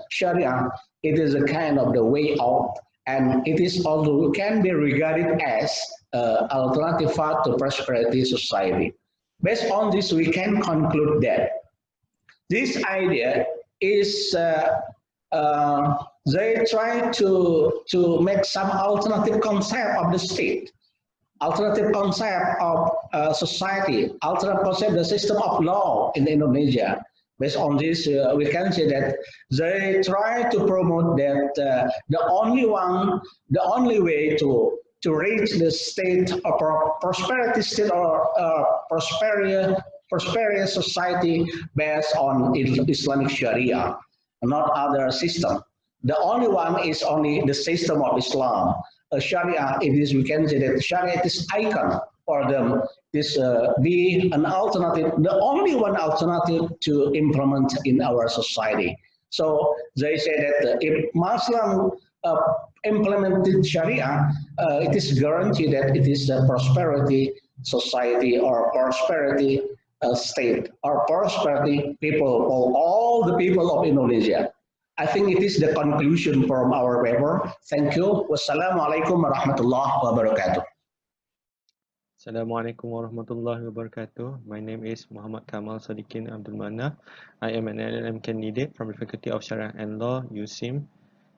it is a kind of the way out, and it is also can be regarded as alternative path to prosperity society. Based on this, we can conclude that this idea is they try to make some alternative concept of the state, alternative concept of society, alternative concept the system of law in Indonesia. Based on this, we can say that they try to promote that the only way to reach the state of prosperity state or prosperous society based on Islamic Sharia, not other system. The only one is only the system of Islam. Sharia, it is, we can say that Sharia is icon for them. This be an alternative, the only one alternative to implement in our society. So they say that if Muslim implemented Sharia, it is guaranteed that it is a prosperity society or prosperity state or prosperity people for all the people of Indonesia. I think it is the conclusion from our paper. Thank you. Wassalamualaikum warahmatullahi wabarakatuh. Assalamualaikum warahmatullahi wabarakatuh. My name is Muhammad Kamal Sadikin Abdul Manaf. I am an LLM candidate from the Faculty of Sharia and Law, USIM.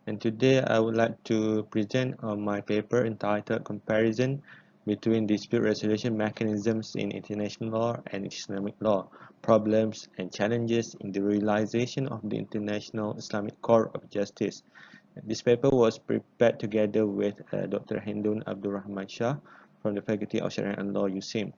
And today I would like to present my paper entitled Comparison between Dispute Resolution Mechanisms in International Law and Islamic Law, Problems and Challenges in the Realization of the International Islamic Court of Justice. This paper was prepared together with Dr. Hindun Abdul Rahman Shah from the Faculty of Sharia and Law, USIM.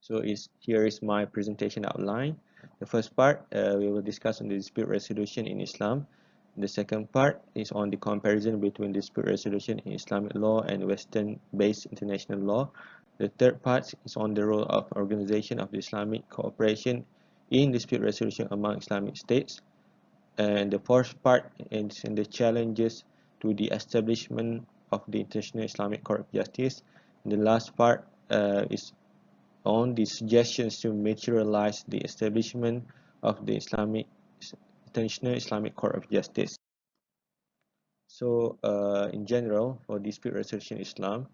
So here is my presentation outline. The first part, we will discuss on the dispute resolution in Islam. The second part is on the comparison between dispute resolution in Islamic law and Western-based international law. The third part is on the role of organization of the Islamic cooperation in dispute resolution among Islamic states. And the fourth part is in the challenges to the establishment of the International Islamic Court of Justice. And the last part is on the suggestions to materialize the establishment of the International Islamic Court of Justice. So, in general, for dispute resolution Islam,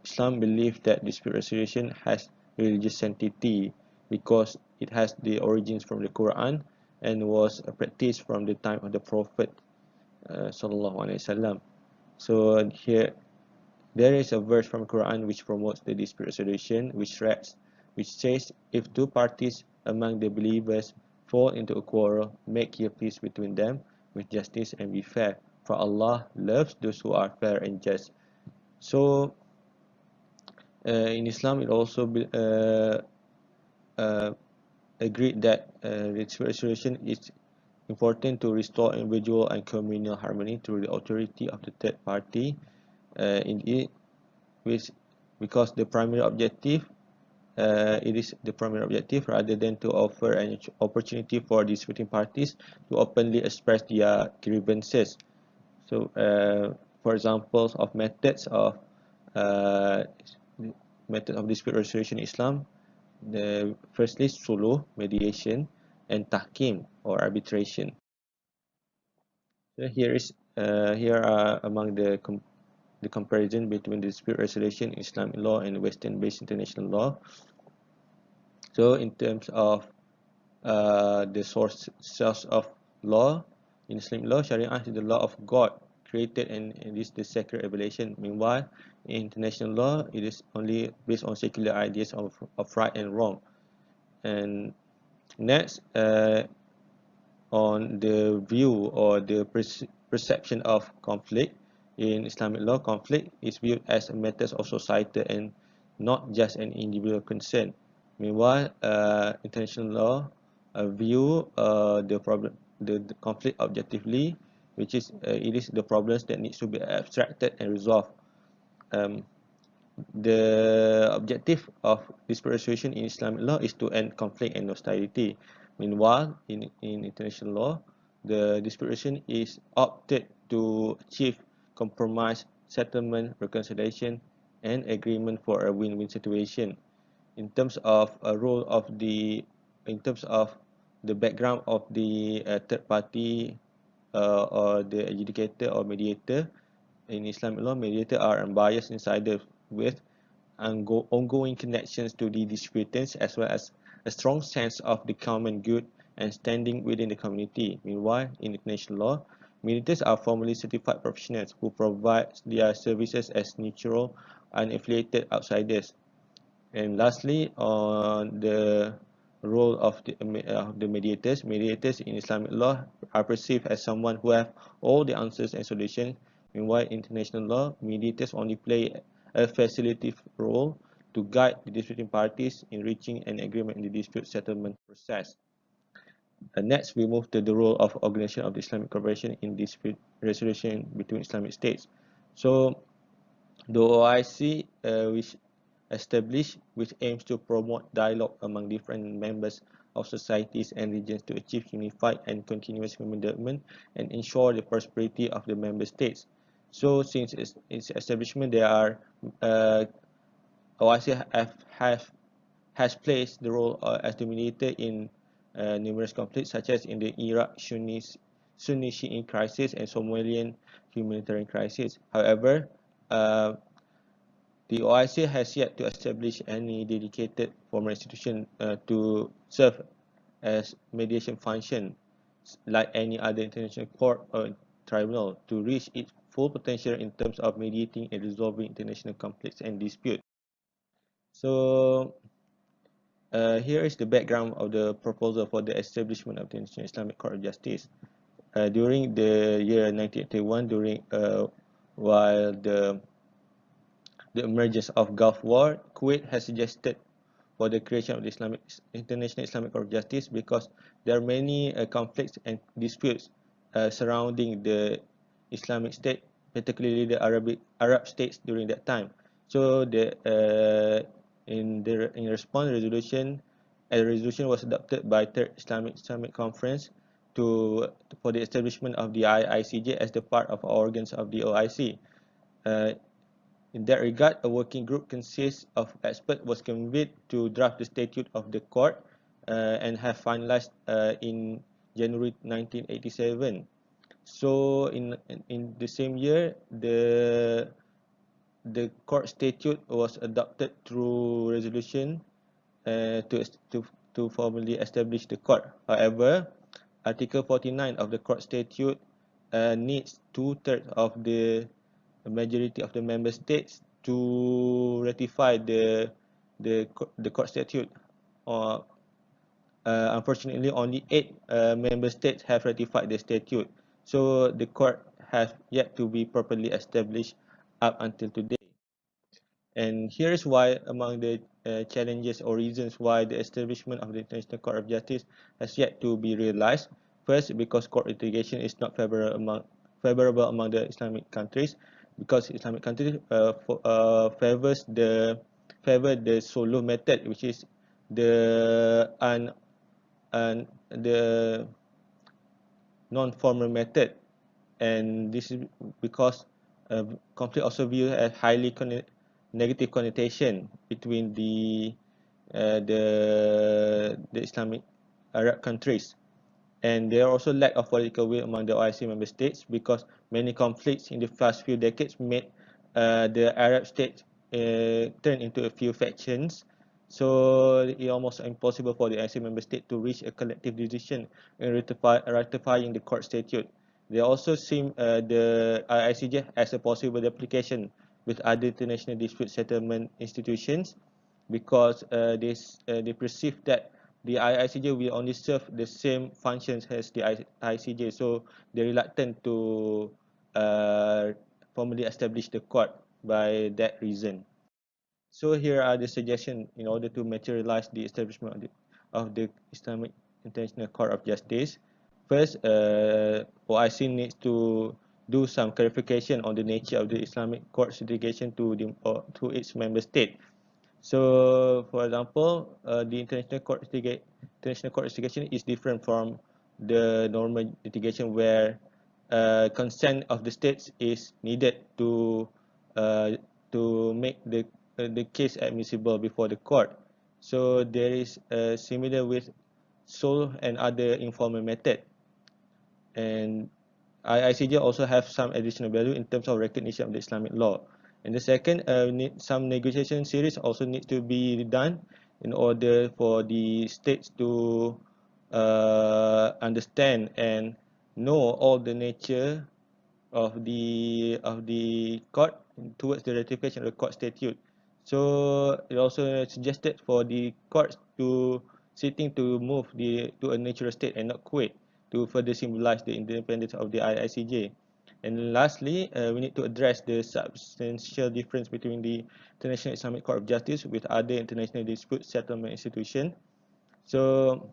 Islam believes that dispute resolution has religious sanctity because it has the origins from the Quran and was practiced from the time of the Prophet Sallallahu Alaihi Wasallam. So here there is a verse from Quran which promotes the dispute resolution, which says, if two parties among the believers fall into a quarrel, make your peace between them with justice and be fair, for Allah loves those who are fair and just. So in Islam, it also agreed that dispute resolution is important to restore individual and communal harmony through the authority of the third party. Because the primary objective, it is the primary objective rather than to offer an opportunity for disputing parties to openly express their grievances. So, for examples of methods of dispute resolution in Islam, firstly suluh, mediation, and tahkim or arbitration. So here are among the comparison between dispute resolution in Islamic law and Western-based international law. So in terms of the source of law, in Islamic law, Sharia is the law of God created and it is the sacred revelation. Meanwhile, in international law, it is only based on secular ideas of right and wrong. And next, on the view or the perception of conflict. In Islamic law, conflict is viewed as a matter of society and not just an individual concern. Meanwhile, international law view the conflict objectively, which is it is the problems that needs to be abstracted and resolved. The objective of dispute resolution in Islamic law is to end conflict and hostility. Meanwhile, in international law, the dispute resolution is opted to achieve compromise, settlement, reconciliation, and agreement for a win-win situation. In terms of a role of in terms of the background of the third party or the adjudicator or mediator, in Islamic law, mediator are unbiased insiders with ongoing connections to the disputants as well as a strong sense of the common good and standing within the community. Meanwhile, in international law, mediators are formally certified professionals who provide their services as neutral, unaffiliated outsiders. And lastly, on the role of the mediators, mediators in Islamic law are perceived as someone who have all the answers and solutions. Meanwhile, in international law, mediators only play a facilitative role to guide the disputing parties in reaching an agreement in the dispute settlement process. Next, we move to the role of Organization of the Islamic Cooperation in dispute resolution between Islamic states. So, the OIC, which aims to promote dialogue among different members of societies and regions to achieve unified and continuous human development and ensure the prosperity of the member states. So, since its establishment, there are OIC has played the role as the mediator in numerous conflicts, such as in the Iraq Sunni Shiite crisis and Somalian humanitarian crisis. However, the OIC has yet to establish any dedicated formal institution to serve as mediation function like any other international court or tribunal to reach its full potential in terms of mediating and resolving international conflicts and disputes. So, here is the background of the proposal for the establishment of the International Islamic Court of Justice. During the year 1981, while the emergence of Gulf War, Kuwait has suggested for the creation of the International Islamic Court of Justice because there are many conflicts and disputes surrounding the Islamic State, particularly the Arab states during that time. So, in response, a resolution was adopted by Third Islamic Conference for the establishment of the IICJ as the part of organs of the OIC. In that regard, a working group consists of experts was convened to draft the statute of the court and have finalized in January 1987. So in the same year, the court statute was adopted through resolution to formally establish the court. However, Article 49 of the court statute needs 2/3 of the majority of the member states to ratify the court statute. Unfortunately, only 8 member states have ratified the statute. So the court has yet to be properly established up until today. And here is why among the challenges or reasons why the establishment of the International Court of Justice has yet to be realized. First, because court litigation is not favorable among the Islamic countries, because Islamic countries favor the solo method, which is the non-formal method, and this is because conflict also viewed as highly negative connotation between the Islamic Arab countries, and there are also lack of political will among the OIC member states because many conflicts in the past few decades made the Arab states turn into a few factions. So it's almost impossible for the OIC member state to reach a collective decision in ratifying the court statute. They also see the IICJ as a possible application with other international dispute settlement institutions, because they perceive that the IICJ will only serve the same functions as the ICJ, so they're reluctant to formally establish the court by that reason. So here are the suggestions in order to materialize the establishment of the Islamic International Court of Justice. First, OIC needs to do some clarification on the nature of the Islamic Court's delegation to its member state. So, for example, the International Court litigation is different from the normal litigation where consent of the states is needed to make the case admissible before the court. So there is similar with sole and other informal method, and ICJ also have some additional value in terms of recognition of the Islamic law. And the second, some negotiation series also need to be done in order for the states to understand and know all the nature of the court towards the ratification of the court statute. So it also suggested for the courts to seeking to move to a natural state and not quit, to further symbolize the independence of the IICJ. And lastly, we need to address the substantial difference between the International Islamic Court of Justice with other international dispute settlement institutions. So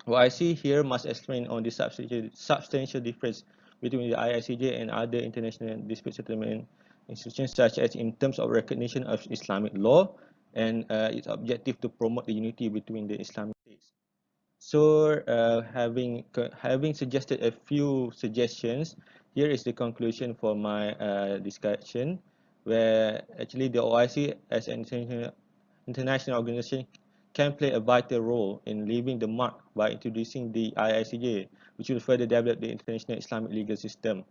what I see here must explain on the substantial difference between the IICJ and other international dispute settlement institutions, such as in terms of recognition of Islamic law and its objective to promote the unity between the Islamic states. So, having suggested a few suggestions, here is the conclusion for my discussion, where actually the OIC as an international organization can play a vital role in leaving the mark by introducing the IICJ, which will further develop the international Islamic legal system.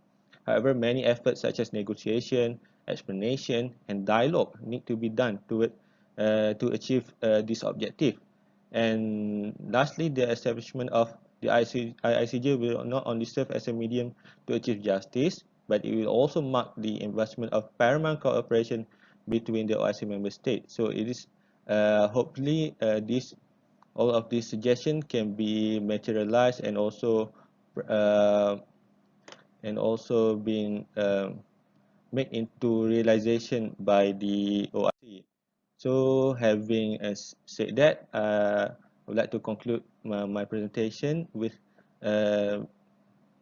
However, many efforts such as negotiation, explanation, and dialogue need to be done to achieve this objective. And lastly, the establishment of the IICJ will not only serve as a medium to achieve justice, but it will also mark the investment of paramount cooperation between the OIC member states. So it is hopefully all of these suggestions can be materialized and also being made into realization by the OIC. So having said that, I would like to conclude my presentation with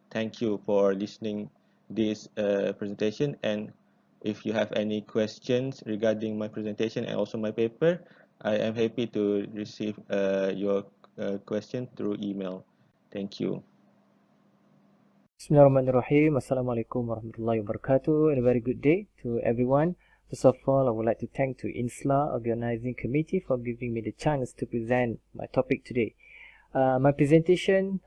thank you for listening this presentation, and if you have any questions regarding my presentation and also my paper, I am happy to receive your question through email. Thank you. Bismillahirrahmanirrahim. Assalamualaikum warahmatullahi wabarakatuh, and a very good day to everyone. First of all, I would like to thank to INSLA Organizing Committee for giving me the chance to present my topic today. My presentation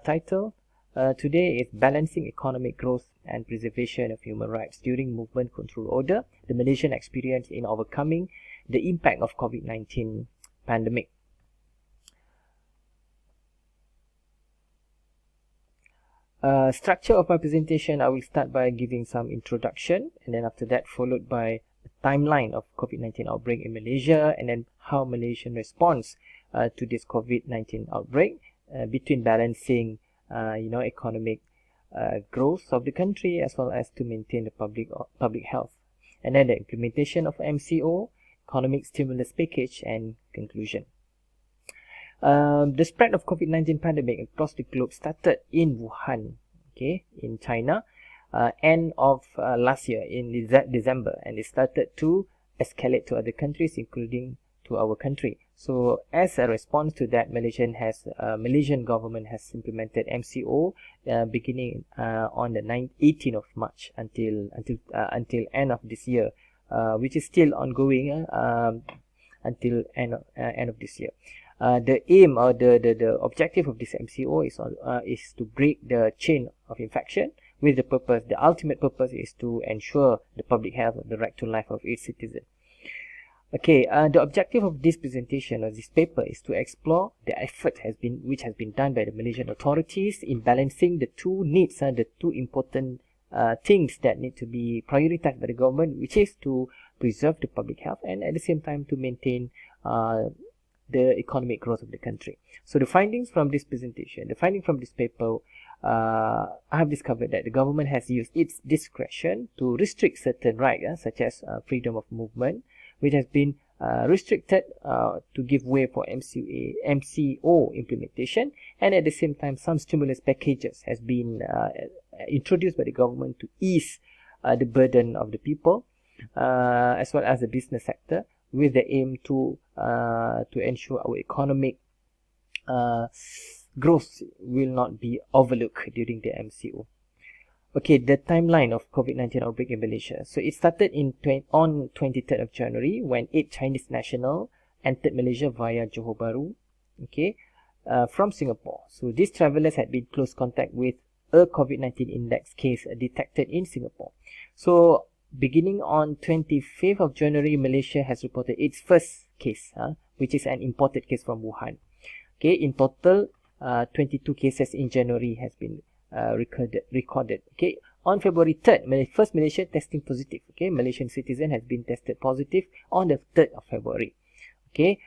title today is Balancing Economic Growth and Preservation of Human Rights During Movement Control Order, the Malaysian Experience in Overcoming the Impact of COVID-19 Pandemic. Structure of my presentation, I will start by giving some introduction, and then after that followed by a timeline of COVID-19 outbreak in Malaysia, and then how Malaysian responds to this COVID-19 outbreak between balancing economic growth of the country as well as to maintain the public health, and then the implementation of MCO, economic stimulus package, and conclusion. The spread of COVID-19 pandemic across the globe started in Wuhan, in China, end of last year in December, and it started to escalate to other countries, including to our country. So, as a response to that, Malaysian government has implemented MCO beginning on the 18th of March until end of this year, which is still ongoing until end of this year. The aim or the objective of this MCO is to break the chain of infection with the ultimate purpose is to ensure the public health and the right to life of each citizen. Okay, the objective of this presentation or this paper is to explore the effort which has been done by the Malaysian authorities in balancing the two needs, the two important things that need to be prioritized by the government, which is to preserve the public health and at the same time to maintain the economic growth of the country. So the findings from this presentation, the finding from this paper, I have discovered that the government has used its discretion to restrict certain rights, such as freedom of movement, which has been restricted to give way for MCO implementation, and at the same time some stimulus packages has been introduced by the government to ease the burden of the people as well as the business sector, with the aim to ensure our economic growth will not be overlooked during the MCO. Okay, the timeline of COVID-19 outbreak in Malaysia. So it started on 23rd of January when 8 Chinese nationals entered Malaysia via Johor Bahru, okay, from Singapore. So these travellers had been close contact with a COVID-19 index case detected in Singapore. So beginning on 25th of January, Malaysia has reported its first case, which is an imported case from Wuhan. Okay, in total, 22 cases in January has been recorded. Okay, on February 3rd, first Malaysia testing positive. Okay, Malaysian citizen has been tested positive on the 3rd of February. Okay,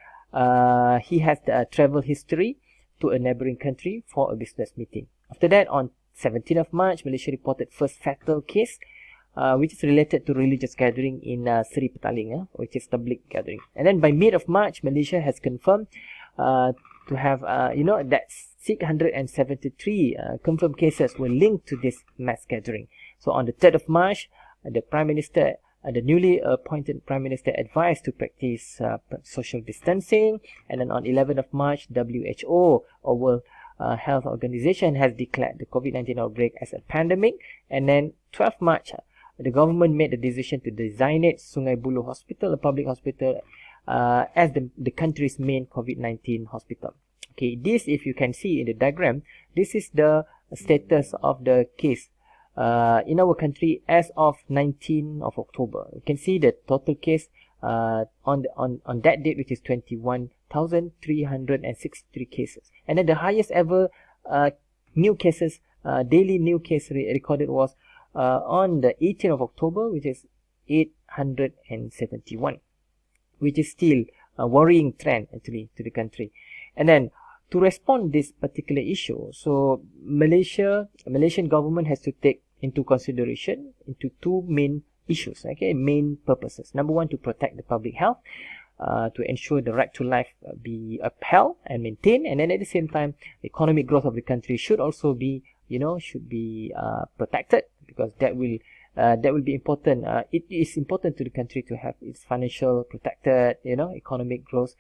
he has the travel history to a neighboring country for a business meeting. After that, on 17th of March, Malaysia reported first fatal case, which is related to religious gathering in Seri Petaling, which is public gathering. And then by mid of March, Malaysia has confirmed to have, that 673 confirmed cases were linked to this mass gathering. So on the 3rd of March, the Prime Minister, the newly appointed Prime Minister advised to practice social distancing. And then on 11th of March, WHO, or World Health Organization, has declared the COVID-19 outbreak as a pandemic. And then 12th March, the government made the decision to designate Sungai Buloh Hospital, a public hospital, as the country's main COVID-19 hospital. Okay, this, if you can see in the diagram, this is the status of the case in our country as of 19th of October. You can see the total case on that date, which is 21,363 cases. And then the highest ever new cases, daily new case recorded was on the 18th of October, which is 871, which is still a worrying trend actually to the country. And then to respond this particular issue, so Malaysian government has to take into consideration into two main issues, okay, main purposes. Number one, to protect the public health, to ensure the right to life be upheld and maintained, and then at the same time, the economic growth of the country should also be, protected, because that will be important. It is important to the country to have its financial protected, economic growth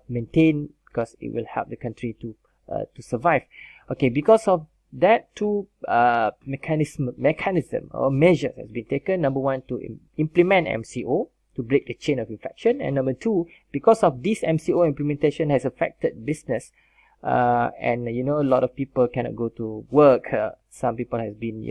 maintained, because it will help the country to survive. Okay, because of that, two mechanism or measures has been taken. Number one, to implement MCO to break the chain of infection, and number two, because of this MCO implementation has affected business, and a lot of people cannot go to work. Some people has been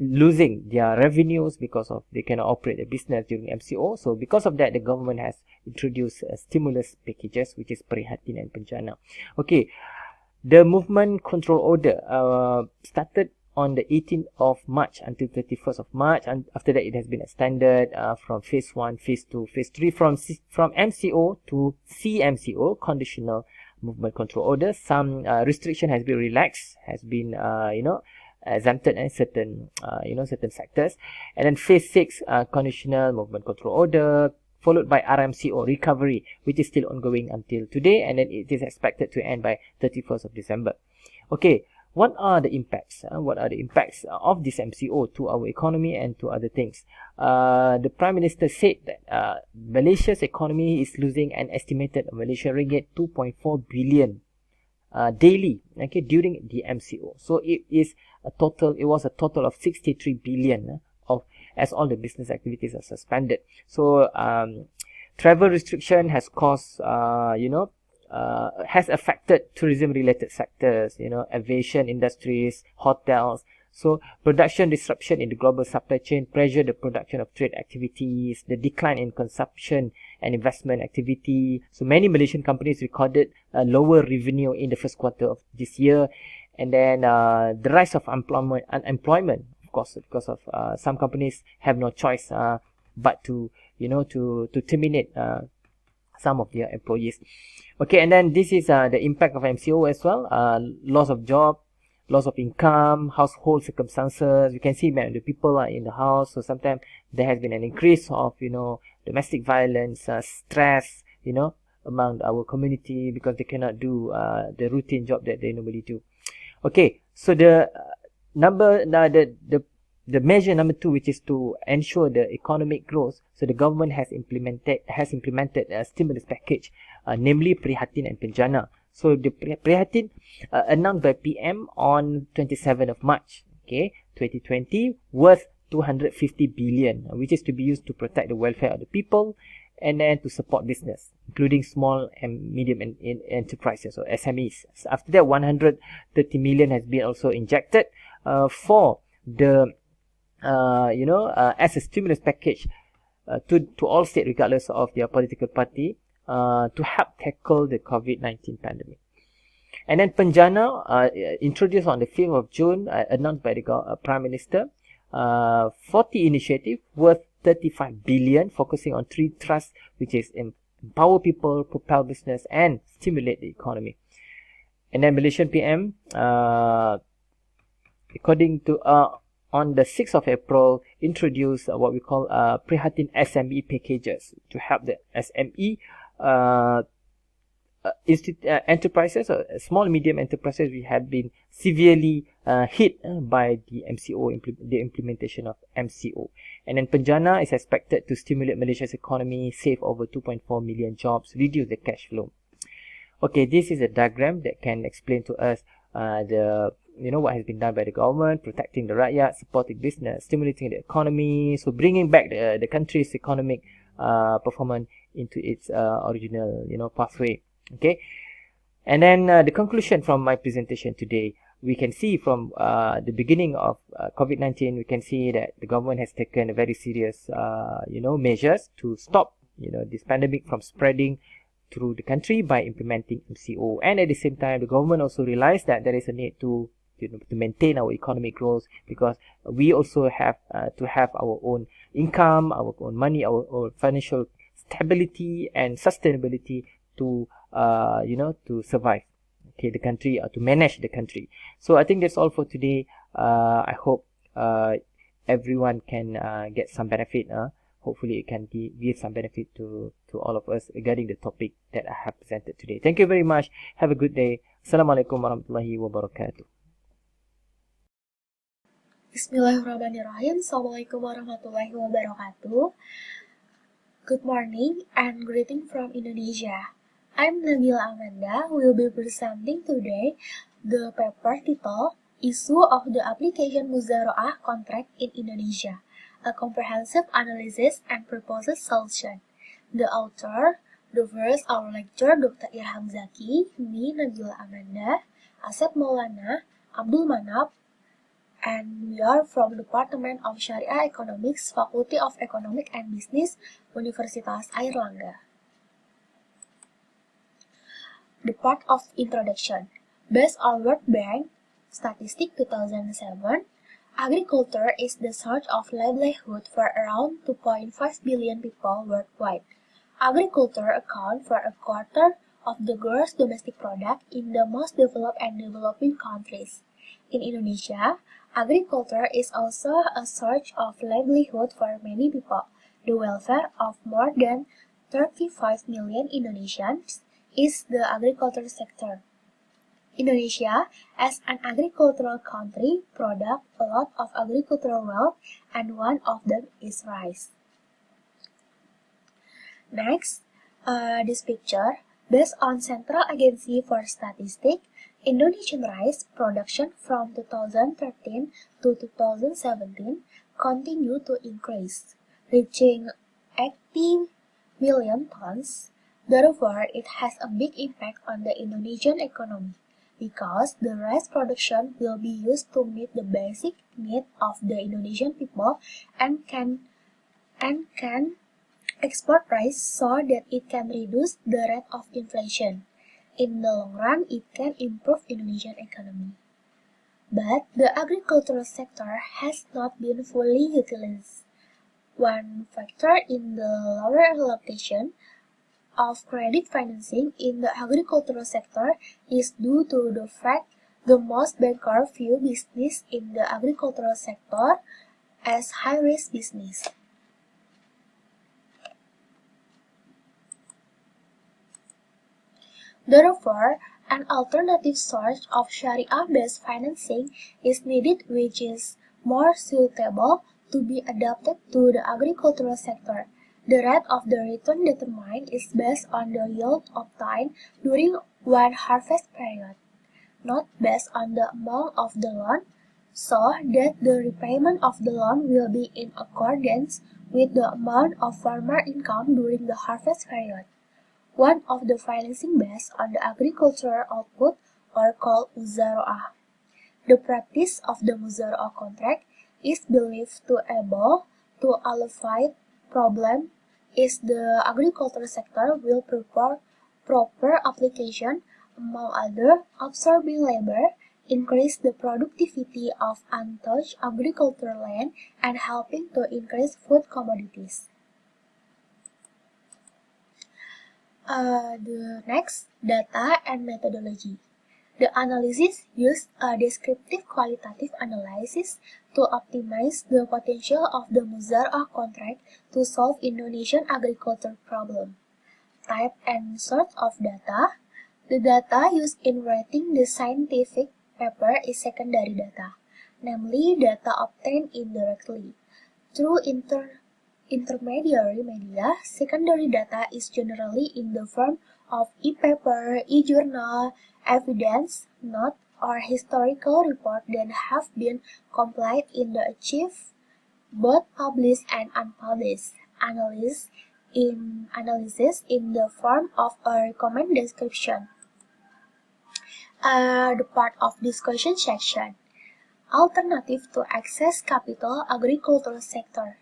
losing their revenues because of they cannot operate the business during MCO. So because of that, the government has introduced stimulus packages, which is Prihatin and Penjana. Okay, the movement control order started on the 18th of March until 31st of March, and after that it has been extended from phase 1, phase 2, phase 3, from MCO to CMCO, conditional movement control order. Some restriction has been relaxed, has been exempted in certain sectors. And then phase 6, conditional movement control order, followed by RMCO, recovery, which is still ongoing until today, and then it is expected to end by 31st of December. Okay, what are the impacts? What are the impacts of this MCO to our economy and to other things? The Prime Minister said that Malaysia's economy is losing an estimated Malaysian ringgit 2.4 billion daily, okay, during the MCO. So it was a total of 63 billion as all the business activities are suspended. So travel restriction has caused has affected tourism related sectors, aviation industries, hotels, So production disruption in the global supply chain pressure the production of trade activities, the decline in consumption and investment activity. So many Malaysian companies recorded a lower revenue in the first quarter of this year. And then the rise of unemployment, of course, because of some companies have no choice but to terminate some of their employees. Okay, and then this is the impact of MCO as well. Loss of job, loss of income, household circumstances. You can see the people are in the house, so sometimes there has been an increase of domestic violence, stress, among our community because they cannot do the routine job that they normally do. Okay, so the measure number 2, which is to ensure the economic growth. So the government has implemented a stimulus package, namely Prihatin and Penjana. So the Prihatin announced by PM on 27th of March, 2020, worth 250 billion, which is to be used to protect the welfare of the people and then to support business, including small and medium enterprises or SMEs. After that, 130 million has been also injected for the as a stimulus package to all states regardless of their political party to help tackle the COVID-19 pandemic. And then Penjana, introduced on the 5th of June, announced by the Prime Minister, 40 initiative worth 35 billion, focusing on 3 thrusts, which is empower people, propel business, and stimulate the economy. And then Malaysian PM, according to on the 6th of April, introduced what we call Prihatin SME packages to help the SME enterprises, or small medium enterprises, which have been severely hit by the the implementation of MCO. And then Penjana is expected to stimulate Malaysia's economy, save over 2.4 million jobs, reduce the cash flow. Okay, this is a diagram that can explain to us what has been done by the government, protecting the rakyat, supporting business, stimulating the economy, so bringing back the country's economic performance into its original pathway. Okay, and then the conclusion from my presentation today, we can see from the beginning of COVID-19, we can see that the government has taken a very serious measures to stop this pandemic from spreading through the country by implementing MCO. And at the same time, the government also realized that there is a need to maintain our economic growth, because we also have to have our own income, our own money, our own financial stability and sustainability to to survive the country, to manage the country. So I think that's all for today. I hope everyone can get some benefit. Hopefully it can give some benefit to all of us regarding the topic that I have presented today. Thank you very much. Have a good day. Assalamualaikum warahmatullahi wabarakatuh. Bismillahirrahmanirrahim. Assalamualaikum warahmatullahi wabarakatuh. Good morning and greeting from Indonesia. I'm Nabila Amanda who will be presenting today the paper titled Issue of the Application Muzaraah Contract in Indonesia, a comprehensive analysis and proposed solution. The author, the first our lecturer Dr. Irham Zaki, me Nabila Amanda, Asep Maulana, Abdul Manap, and we are from Department of Sharia Economics, Faculty of Economic and Business, Universitas Airlangga. The part of introduction. Based on World Bank Statistic 2007, agriculture is the source of livelihood for around 2.5 billion people worldwide. Agriculture accounts for a quarter of the gross domestic product in the most developed and developing countries. In Indonesia, agriculture is also a source of livelihood for many people. The welfare of more than 35 million Indonesians is the agriculture sector. Indonesia, as an agricultural country, produces a lot of agricultural wealth, and one of them is rice. Next, this picture, based on Central Agency for Statistics, Indonesian rice production from 2013 to 2017 continued to increase, reaching 80 million tons. Therefore, it has a big impact on the Indonesian economy. because the rice production will be used to meet the basic need of the Indonesian people and can export rice so that it can reduce the rate of inflation. In the long run, it can improve Indonesian economy. But the agricultural sector has not been fully utilized. One factor in the lower allocation of credit financing in the agricultural sector is due to the fact the most bankers view business in the agricultural sector as high-risk business. Therefore, an alternative source of Sharia-based financing is needed which is more suitable to be adapted to the agricultural sector. The rate of the return determined is based on the yield obtained during one harvest period, not based on the amount of the loan, so that the repayment of the loan will be in accordance with the amount of farmer income during the harvest period. One of the financing based on the agricultural output are called muzaroah. The practice of the muzaroah contract is believed to able to alleviate problem if the agricultural sector will prepare proper application, among other, absorbing labor, increase the productivity of untouched agricultural land, and helping to increase food commodities. The next, data and methodology. The analysis used a descriptive qualitative analysis to optimize the potential of the muzaroah contract to solve Indonesian agriculture problem. Type and source of data. The data used in writing the scientific paper is secondary data, namely data obtained indirectly. Through intermediary media, secondary data is generally in the form of e-paper, e-journal, evidence, note, or historical report that have been compiled in the archive, both published and unpublished. Analysis in the form of a recommended description. The part of discussion section. Alternative to access capital agricultural sector.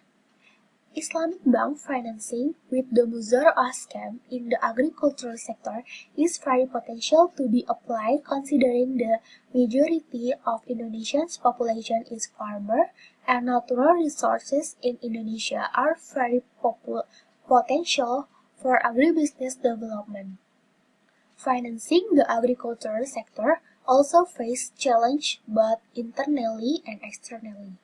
Islamic bank financing with the muzaroah scheme in the agricultural sector is very potential to be applied considering the majority of Indonesia's population is farmer and natural resources in Indonesia are very potential for agribusiness development. Financing the agricultural sector also faces challenge both internally and externally.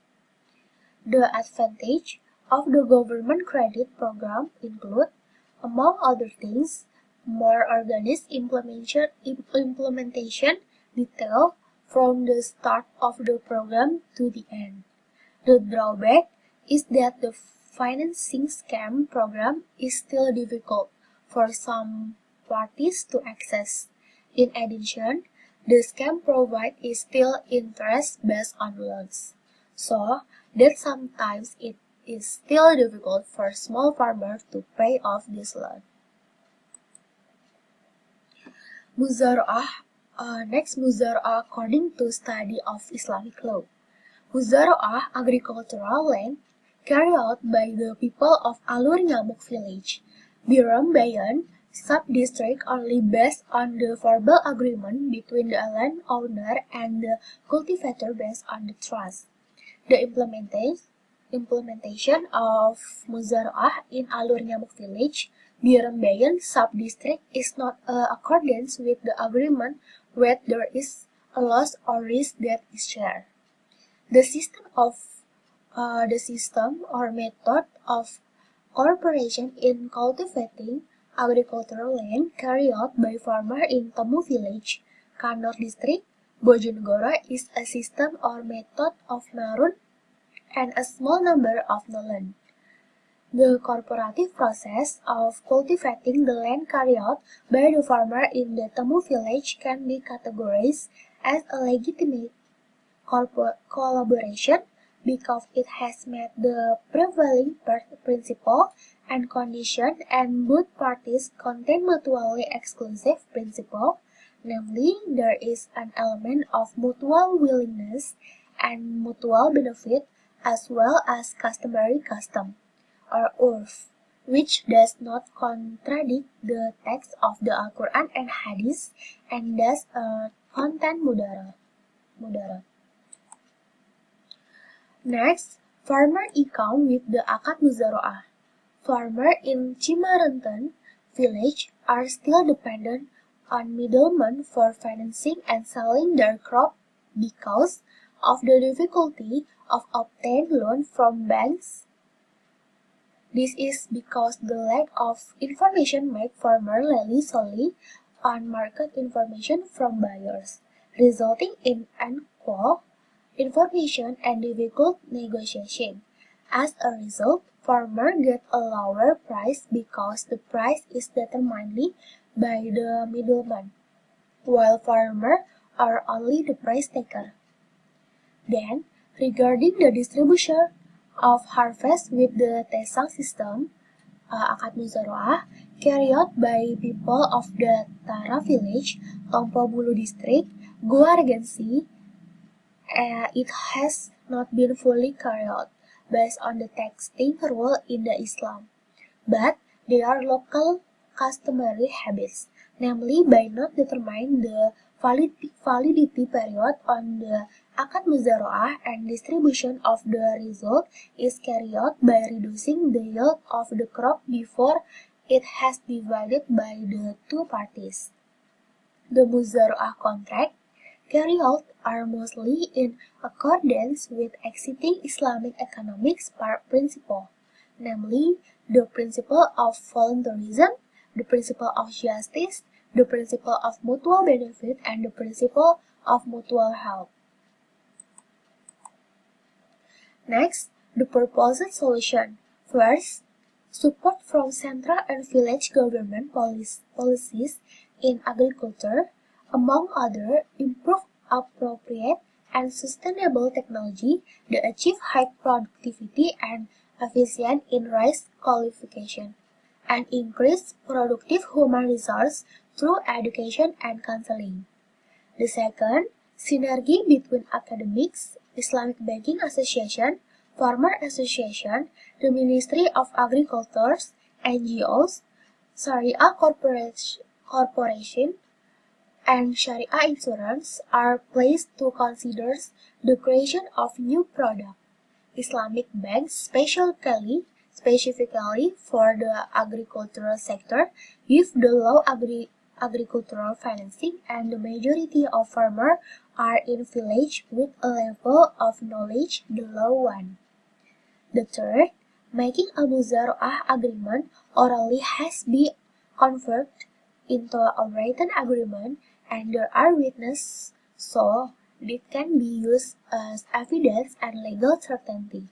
The advantage of the government credit program include, among other things, more organized implementation detail from the start of the program to the end. The drawback is that the financing scheme program is still difficult for some parties to access. In addition, the scheme provided is still interest based on loans, so that sometimes it is still difficult for small farmers to pay off this loan. Muzaroah. Next, muzaroah according to study of Islamic law. Muzaroah agricultural land carried out by the people of Alur Nyamuk village, Biram Bayan, sub-district only based on the verbal agreement between the landowner and the cultivator based on the trust. The implementation of muzaroah in Alur Nyamuk village, Biram Bayan sub-district is not accordance with the agreement where there is a loss or risk that is shared. The system or method of cooperation in cultivating agricultural land carried out by farmers in Temu village, Kanor district, Bojonegoro is a system or method of marun and a small number of Nolan. The cooperative process of cultivating the land carried out by the farmer in the Temu village can be categorized as a legitimate collaboration because it has met the prevailing principle and condition and both parties contain mutually exclusive principle. Namely, there is an element of mutual willingness and mutual benefit as well as customary custom, or urf, which does not contradict the text of the Al-Quran and Hadith and thus content moderate. Next, farmer income with the akad muzaroah. Farmers in Cimarenten village are still dependent on middlemen for financing and selling their crop because of the difficulty of obtaining loan from banks. This is because the lack of information make farmers rely solely on market information from buyers, resulting in unequal information and difficult negotiation. As a result, farmers get a lower price because the price is determined by the middleman, while farmers are only the price taker. Then, regarding the distribution of harvest with the tesang system, akad muzaroah, carried out by people of the Tara village, Tompo Bulu district, Goa Regency, it has not been fully carried out based on the taxing rule in the Islam, but they are local customary habits, namely by not determining the validity period on the akad muzaroah and distribution of the result is carried out by reducing the yield of the crop before it has divided by the two parties. The muzaroah contract carried out are mostly in accordance with existing Islamic economics principle, namely the principle of voluntarism, the principle of justice, the principle of mutual benefit, and the principle of mutual help. Next, the proposed solution. First, support from central and village government policies in agriculture, among other, improve appropriate and sustainable technology that achieve high productivity and efficient in rice qualification, and increase productive human resource through education and counseling. The second, synergy between academics, Islamic Banking Association, Farmer Association, the Ministry of Agriculture, NGOs, Sharia Corporation, and Sharia Insurance are placed to consider the creation of new product. Islamic banks specifically for the agricultural sector give the low agricultural financing, and the majority of farmers are in village with a level of knowledge the low one. The third, making a muzaroah agreement orally has been converted into a written agreement, and there are witnesses so it can be used as evidence and legal certainty.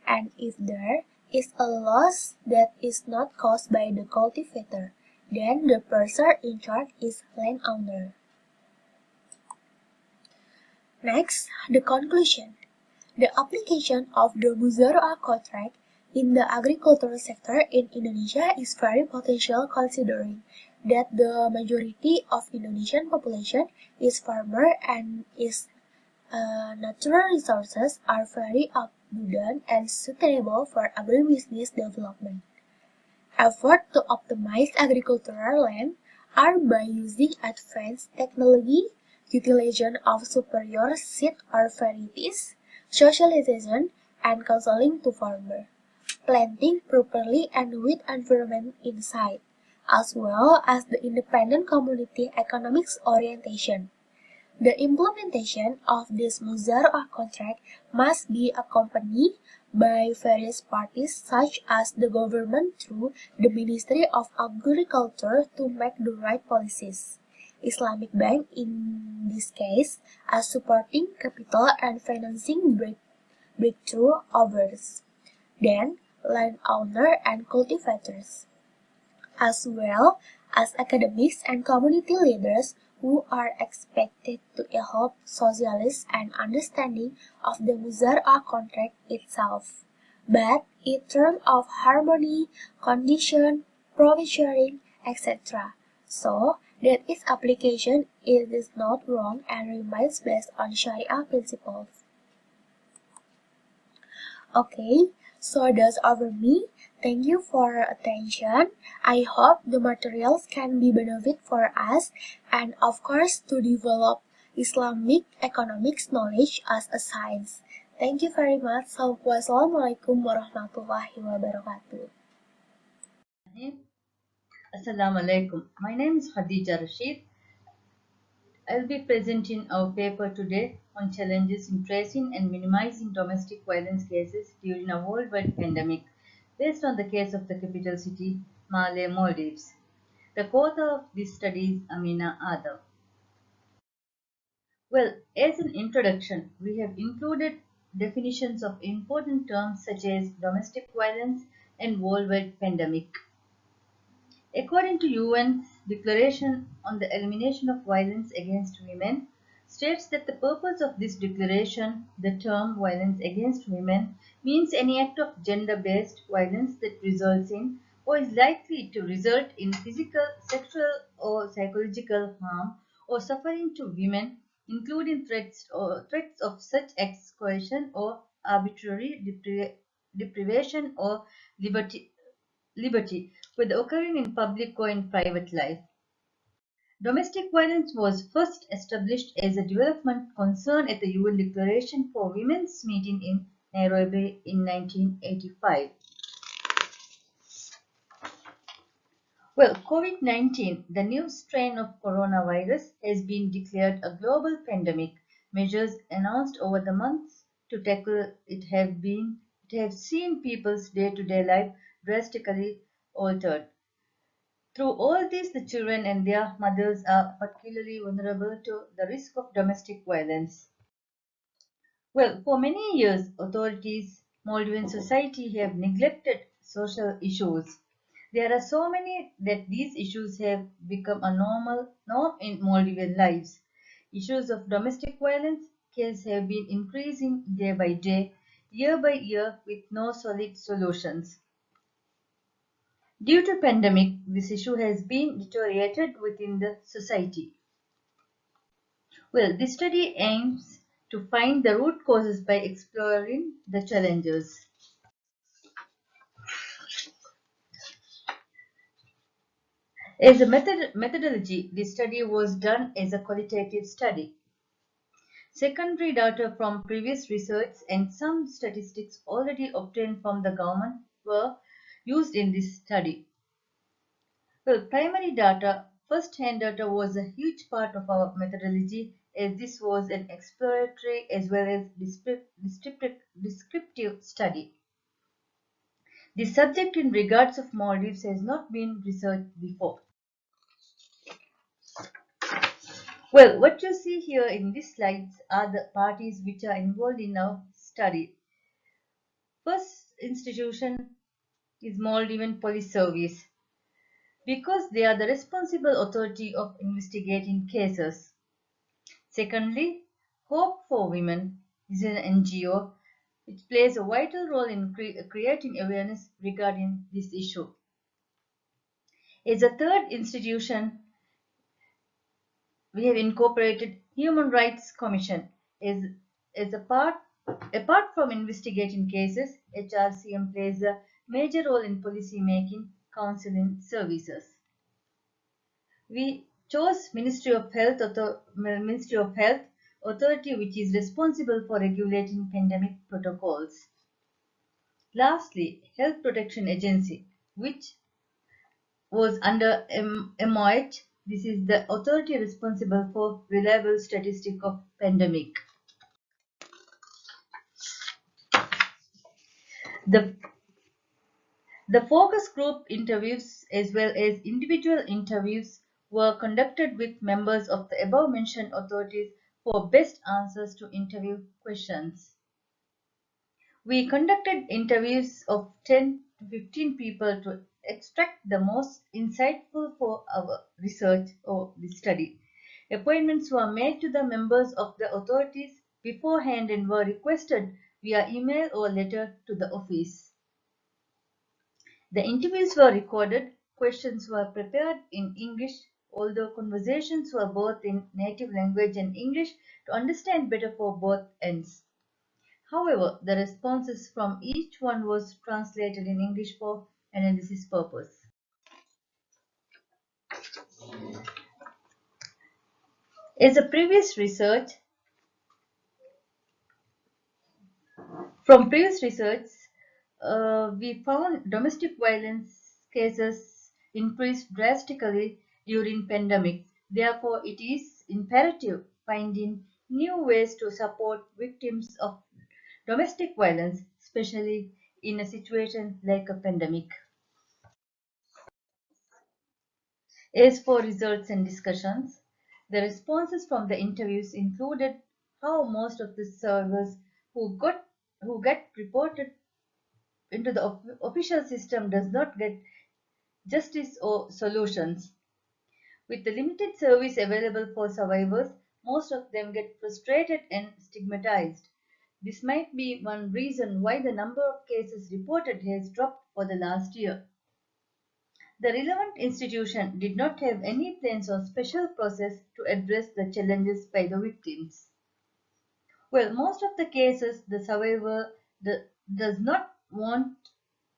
And if there is a loss that is not caused by the cultivator, then the person in charge is landowner. Next, the conclusion. The application of the muzaroah contract in the agricultural sector in Indonesia is very potential considering that the majority of Indonesian population is farmer and its natural resources are very abundant and suitable for agribusiness development. Efforts to optimize agricultural land are by using advanced technology, utilization of superior seed or varieties, socialization, and counseling to farmers, planting properly and with environment in sight, as well as the independent community economics orientation. The implementation of this muzaroah contract must be accompanied by various parties such as the government through the Ministry of Agriculture to make the right policies. Islamic Bank in this case as supporting capital and financing breakthrough others, then landowner and cultivators, as well as academics and community leaders who are expected to help socialists and understanding of the muzaroah contract itself, but in terms of harmony, condition, profit sharing, etc., so that its application is not wrong and remains based on Sharia principles. Okay, so that's over me. Thank you for your attention. I hope the materials can be benefit for us and of course to develop Islamic economics knowledge as a science. Thank you very much. Wassalamualaikum warahmatullahi wabarakatuh. Assalamu alaikum. My name is Khadija Rashid. I'll be presenting our paper today on challenges in tracing and minimizing domestic violence cases during a worldwide pandemic, based on the case of the capital city, Malé, Maldives. The co-author of this study is Amina Adam. Well, as an introduction, we have included definitions of important terms such as domestic violence and worldwide pandemic. According to UN's Declaration on the Elimination of Violence Against Women, states that the purpose of this declaration, the term violence against women, means any act of gender-based violence that results in or is likely to result in physical, sexual, or psychological harm or suffering to women, including threats of such acts, coercion, or arbitrary deprivation or liberty, whether occurring in public or in private life. Domestic violence was first established as a development concern at the UN Declaration for Women's meeting in Nairobi in 1985. Well, COVID-19, the new strain of coronavirus, has been declared a global pandemic. Measures announced over the months to tackle it have seen people's day-to-day life drastically altered. Through all this, the children and their mothers are particularly vulnerable to the risk of domestic violence. Well, for many years, authorities, Maldivian society have neglected social issues. There are so many that these issues have become a norm in Maldivian lives. Issues of domestic violence cases have been increasing day by day, year by year, with no solid solutions. Due to pandemic, this issue has been deteriorated within the society. Well, this study aims to find the root causes by exploring the challenges. As a methodology, this study was done as a qualitative study. Secondary data from previous research and some statistics already obtained from the government were used in this study. Well, primary data, first-hand data was a huge part of our methodology as this was an exploratory as well as descriptive study. The subject in regards of Maldives has not been researched before. Well, what you see here in these slides are the parties which are involved in our study. First institution is Maldivian Police Service, because they are the responsible authority of investigating cases. Secondly, Hope for Women is an NGO which plays a vital role in creating awareness regarding this issue. As a third institution, we have incorporated Human Rights Commission as apart from investigating cases, HRCM plays a major role in policy making, counseling services. We chose Ministry of Health authority which is responsible for regulating pandemic protocols. Lastly, Health Protection Agency, which was under MOH. This is the authority responsible for reliable statistic of pandemic. The focus group interviews as well as individual interviews were conducted with members of the above mentioned authorities for best answers to interview questions. We conducted interviews of 10 to 15 people to extract the most insightful for our research or the study. Appointments were made to the members of the authorities beforehand and were requested via email or letter to the office. The interviews were recorded, questions were prepared in English, although conversations were both in native language and English to understand better for both ends. However, the responses from each one was translated in English for analysis purpose. As a previous research, From previous research, we found domestic violence cases increased drastically during pandemic. Therefore, it is imperative finding new ways to support victims of domestic violence, especially in a situation like a pandemic. As for results and discussions, the responses from the interviews included how most of the survivors who get reported into the official system does not get justice or solutions. With the limited service available for survivors, most of them get frustrated and stigmatized. This might be one reason why the number of cases reported has dropped for the last year. The relevant institution did not have any plans or special process to address the challenges by the victims. Well, most of the cases, the survivor does not want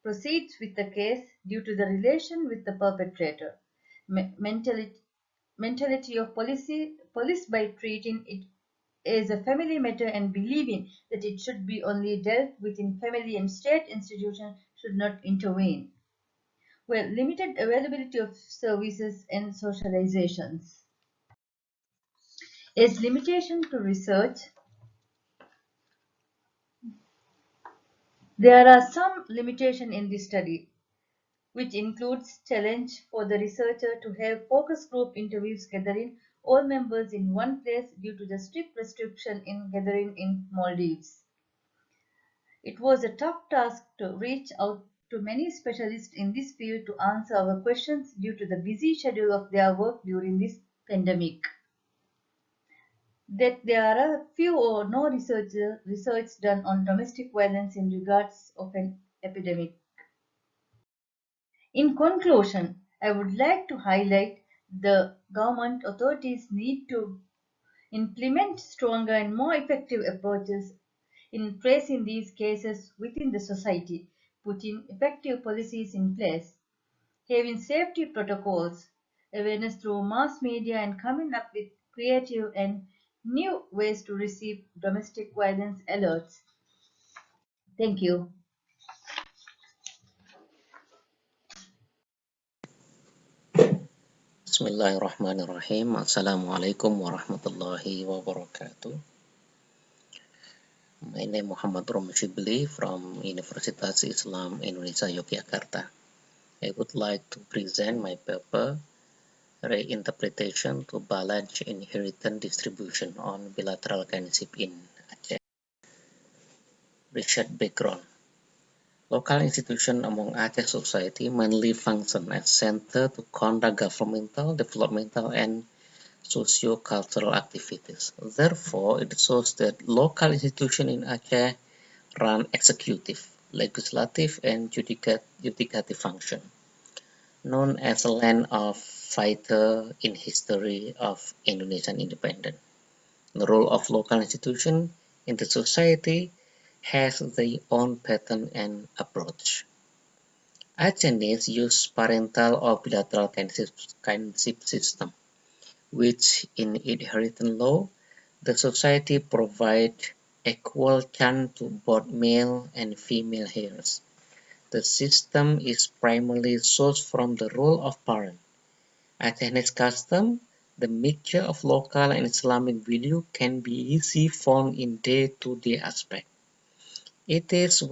proceeds with the case due to the relation with the perpetrator. Mentality of police by treating it as a family matter and believing that it should be only dealt with in family and state institutions should not intervene. Well, limited availability of services and socializations. As limitation to research, there are some limitation in this study, which includes challenge for the researcher to have focus group interviews gathering all members in one place due to the strict restriction in gathering in Maldives. It was a tough task to reach out to many specialists in this field to answer our questions due to the busy schedule of their work during this pandemic. That there are few or no research done on domestic violence in regards of an epidemic. In conclusion, I would like to highlight the government authorities need to implement stronger and more effective approaches in tracing these cases within the society, putting effective policies in place, having safety protocols, awareness through mass media, and coming up with creative and new ways to receive domestic violence alerts. Thank you. Bismillahirrahmanirrahim. Assalamualaikum warahmatullahi wabarakatuh. My name is Muhammad Rom Shibli from Universitas Islam Indonesia Yogyakarta. I would like to present my paper, Reinterpretation to Balance Inheritance Distribution on Bilateral Kinship in Aceh. Research background. Local institutions among Aceh society mainly function as center to conduct governmental, developmental, and socio-cultural activities. Therefore, it shows that local institutions in Aceh run executive, legislative, and judicative function, known as a land of fighter in history of Indonesian independence. The role of local institutions in the society has their own pattern and approach. Acehnese use parental or bilateral kinship system, which in inheritance law, the society provides equal chance to both male and female heirs. The system is primarily sourced from the role of parent. Acehnese custom, the mixture of local and Islamic value can be easily found in day-to-day aspect. It is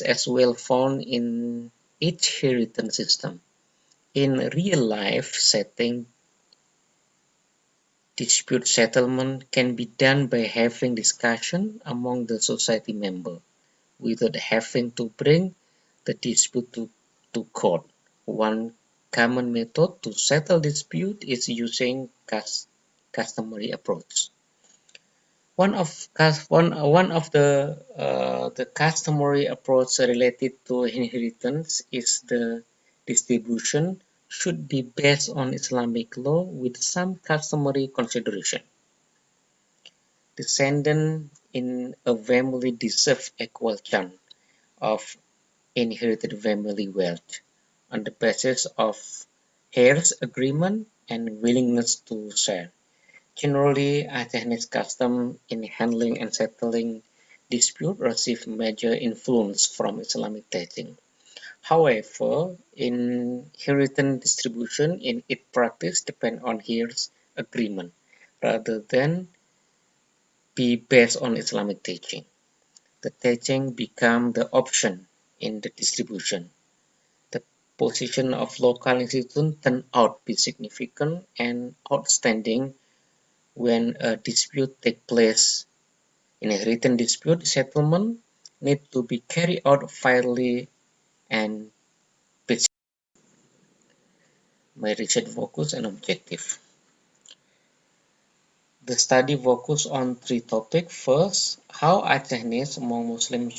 as well found in each inheritance system. In real life setting, dispute settlement can be done by having discussion among the society members, without having to bring the dispute to court. One common method to settle dispute is using customary approach. One of the customary approach related to inheritance is the distribution should be based on Islamic law with some customary consideration. Descendants in a family deserve equal chance of inherited family wealth on the basis of heirs agreement and willingness to share. Generally, Aceh's custom in handling and settling dispute receive major influence from Islamic teaching. However, inheritance distribution in its practice depend on heirs agreement rather than be based on Islamic teaching. The teaching become the option in the distribution. The position of local institutions turned out to be significant and outstanding when a dispute takes place. Inheritance dispute settlement need to be carried out fairly and peacefully. My research focus and objective. The study focused on three topics. First, how Acehnis among Muslim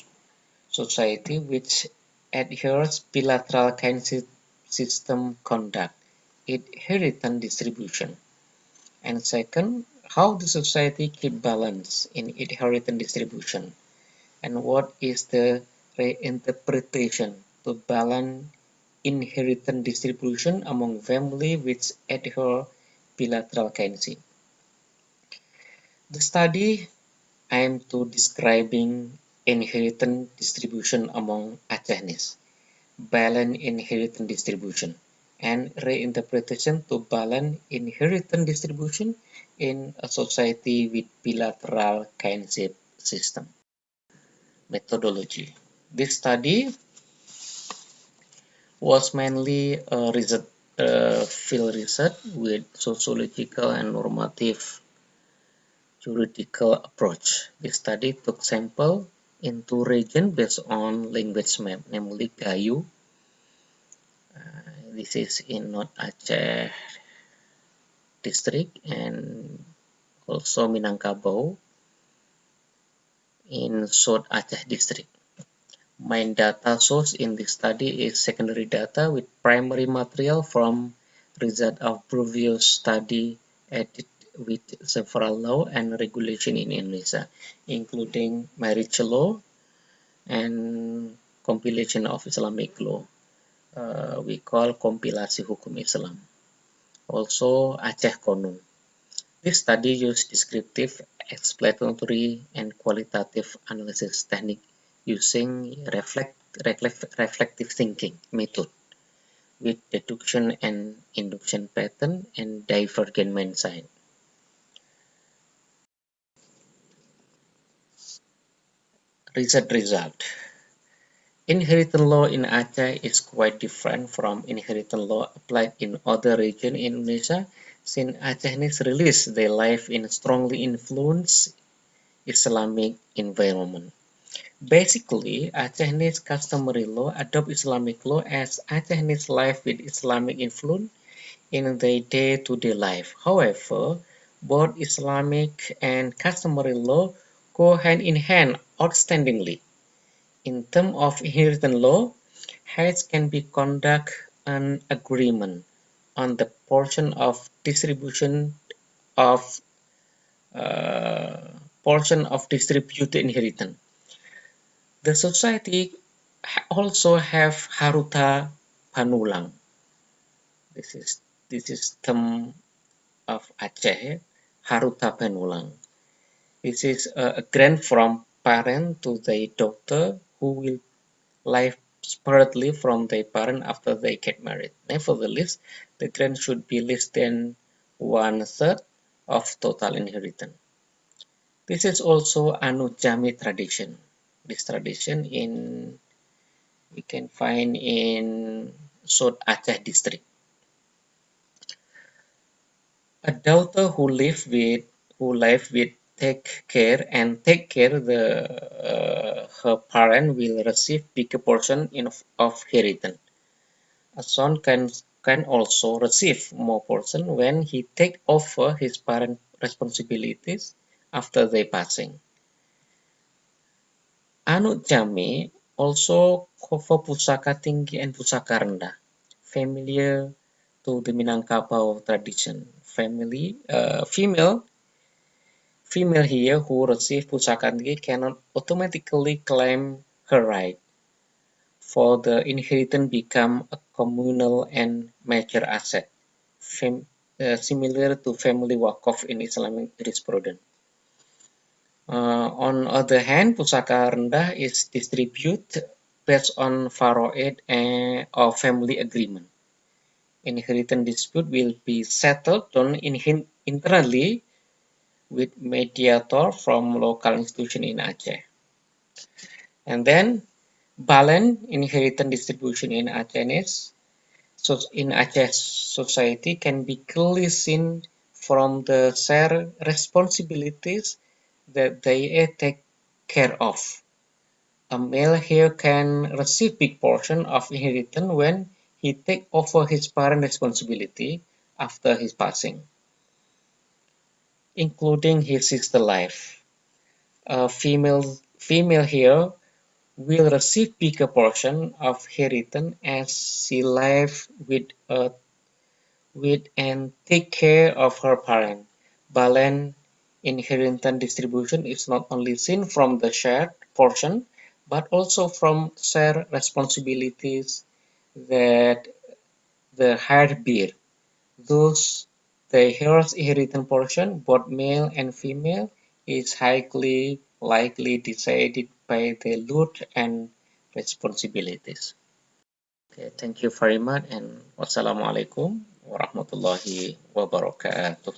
society which adheres bilateral kinship system conduct inheritance distribution. And second, how the society keep balance in inheritance distribution, and what is the reinterpretation to balance inheritance distribution among family which adhere bilateral kinship. The study aimed to describing inheritance distribution among Acehnis, balance inheritance distribution, and reinterpretation to balance inheritance distribution in a society with bilateral kinship system. Methodology. This study was mainly a field research with sociological and normative juridical approach. This study took sample in two regions based on language map, namely Gayo. This is in North Aceh district and also Minangkabau in South Aceh district. Main data source in this study is secondary data with primary material from result of previous study added with several law and regulation in Indonesia, including marriage law and compilation of Islamic law. We call kompilasi hukum Islam. Also Aceh Kono. This study used descriptive, explanatory, and qualitative analysis technique using reflective thinking method with deduction and induction pattern and divergent mindset. Research result. Inheritance law in Aceh is quite different from inheritance law applied in other regions in Indonesia, since Acehnis release their life in a strongly influenced Islamic environment. Basically, Acehnis customary law adopt Islamic law as Acehnis life with Islamic influence in their day-to-day life. However, both Islamic and customary law go hand in hand outstandingly. In terms of inheritance law, heirs can be conduct an agreement on the portion of distribution of distributed inheritance. The society also have haruta panulang. This is term of Aceh, haruta panulang. This is a grant from parent to their daughter who will live separately from their parent after they get married. Nevertheless, the grant should be less than 1/3 of total inheritance. This is also Anujami tradition. This tradition we can find in South Aceh district. A daughter who live with take care her parent will receive bigger portion of inheritance. A son can also receive more portion when he take over his parent responsibilities after their passing. Anak Jami also cover pusaka tinggi and pusaka rendah, familiar to the Minangkabau tradition. Female here who receive pusaka cannot automatically claim her right, for the inheritance become a communal and major asset, similar to family wakaf in Islamic jurisprudence. On other hand, pusaka rendah is distributed based on faraid or family agreement. Inheritance dispute will be settled internally with mediator from local institution in Aceh. And then balanced inheritance distribution in Aceh society can be clearly seen from the shared responsibilities that they take care of. A male here can receive big portion of inheritance when he take over his parent responsibility after his passing, including his sister life. A female here will receive bigger portion of inheritance as she live with and take care of her parent. Balanced inheritance distribution is not only seen from the shared portion, but also from shared responsibilities that the heir bear. Thus, the heir's inheritance portion, both male and female, is highly likely decided by the load and responsibilities. Okay, thank you very much, and wassalamualaikum warahmatullahi wabarakatuh.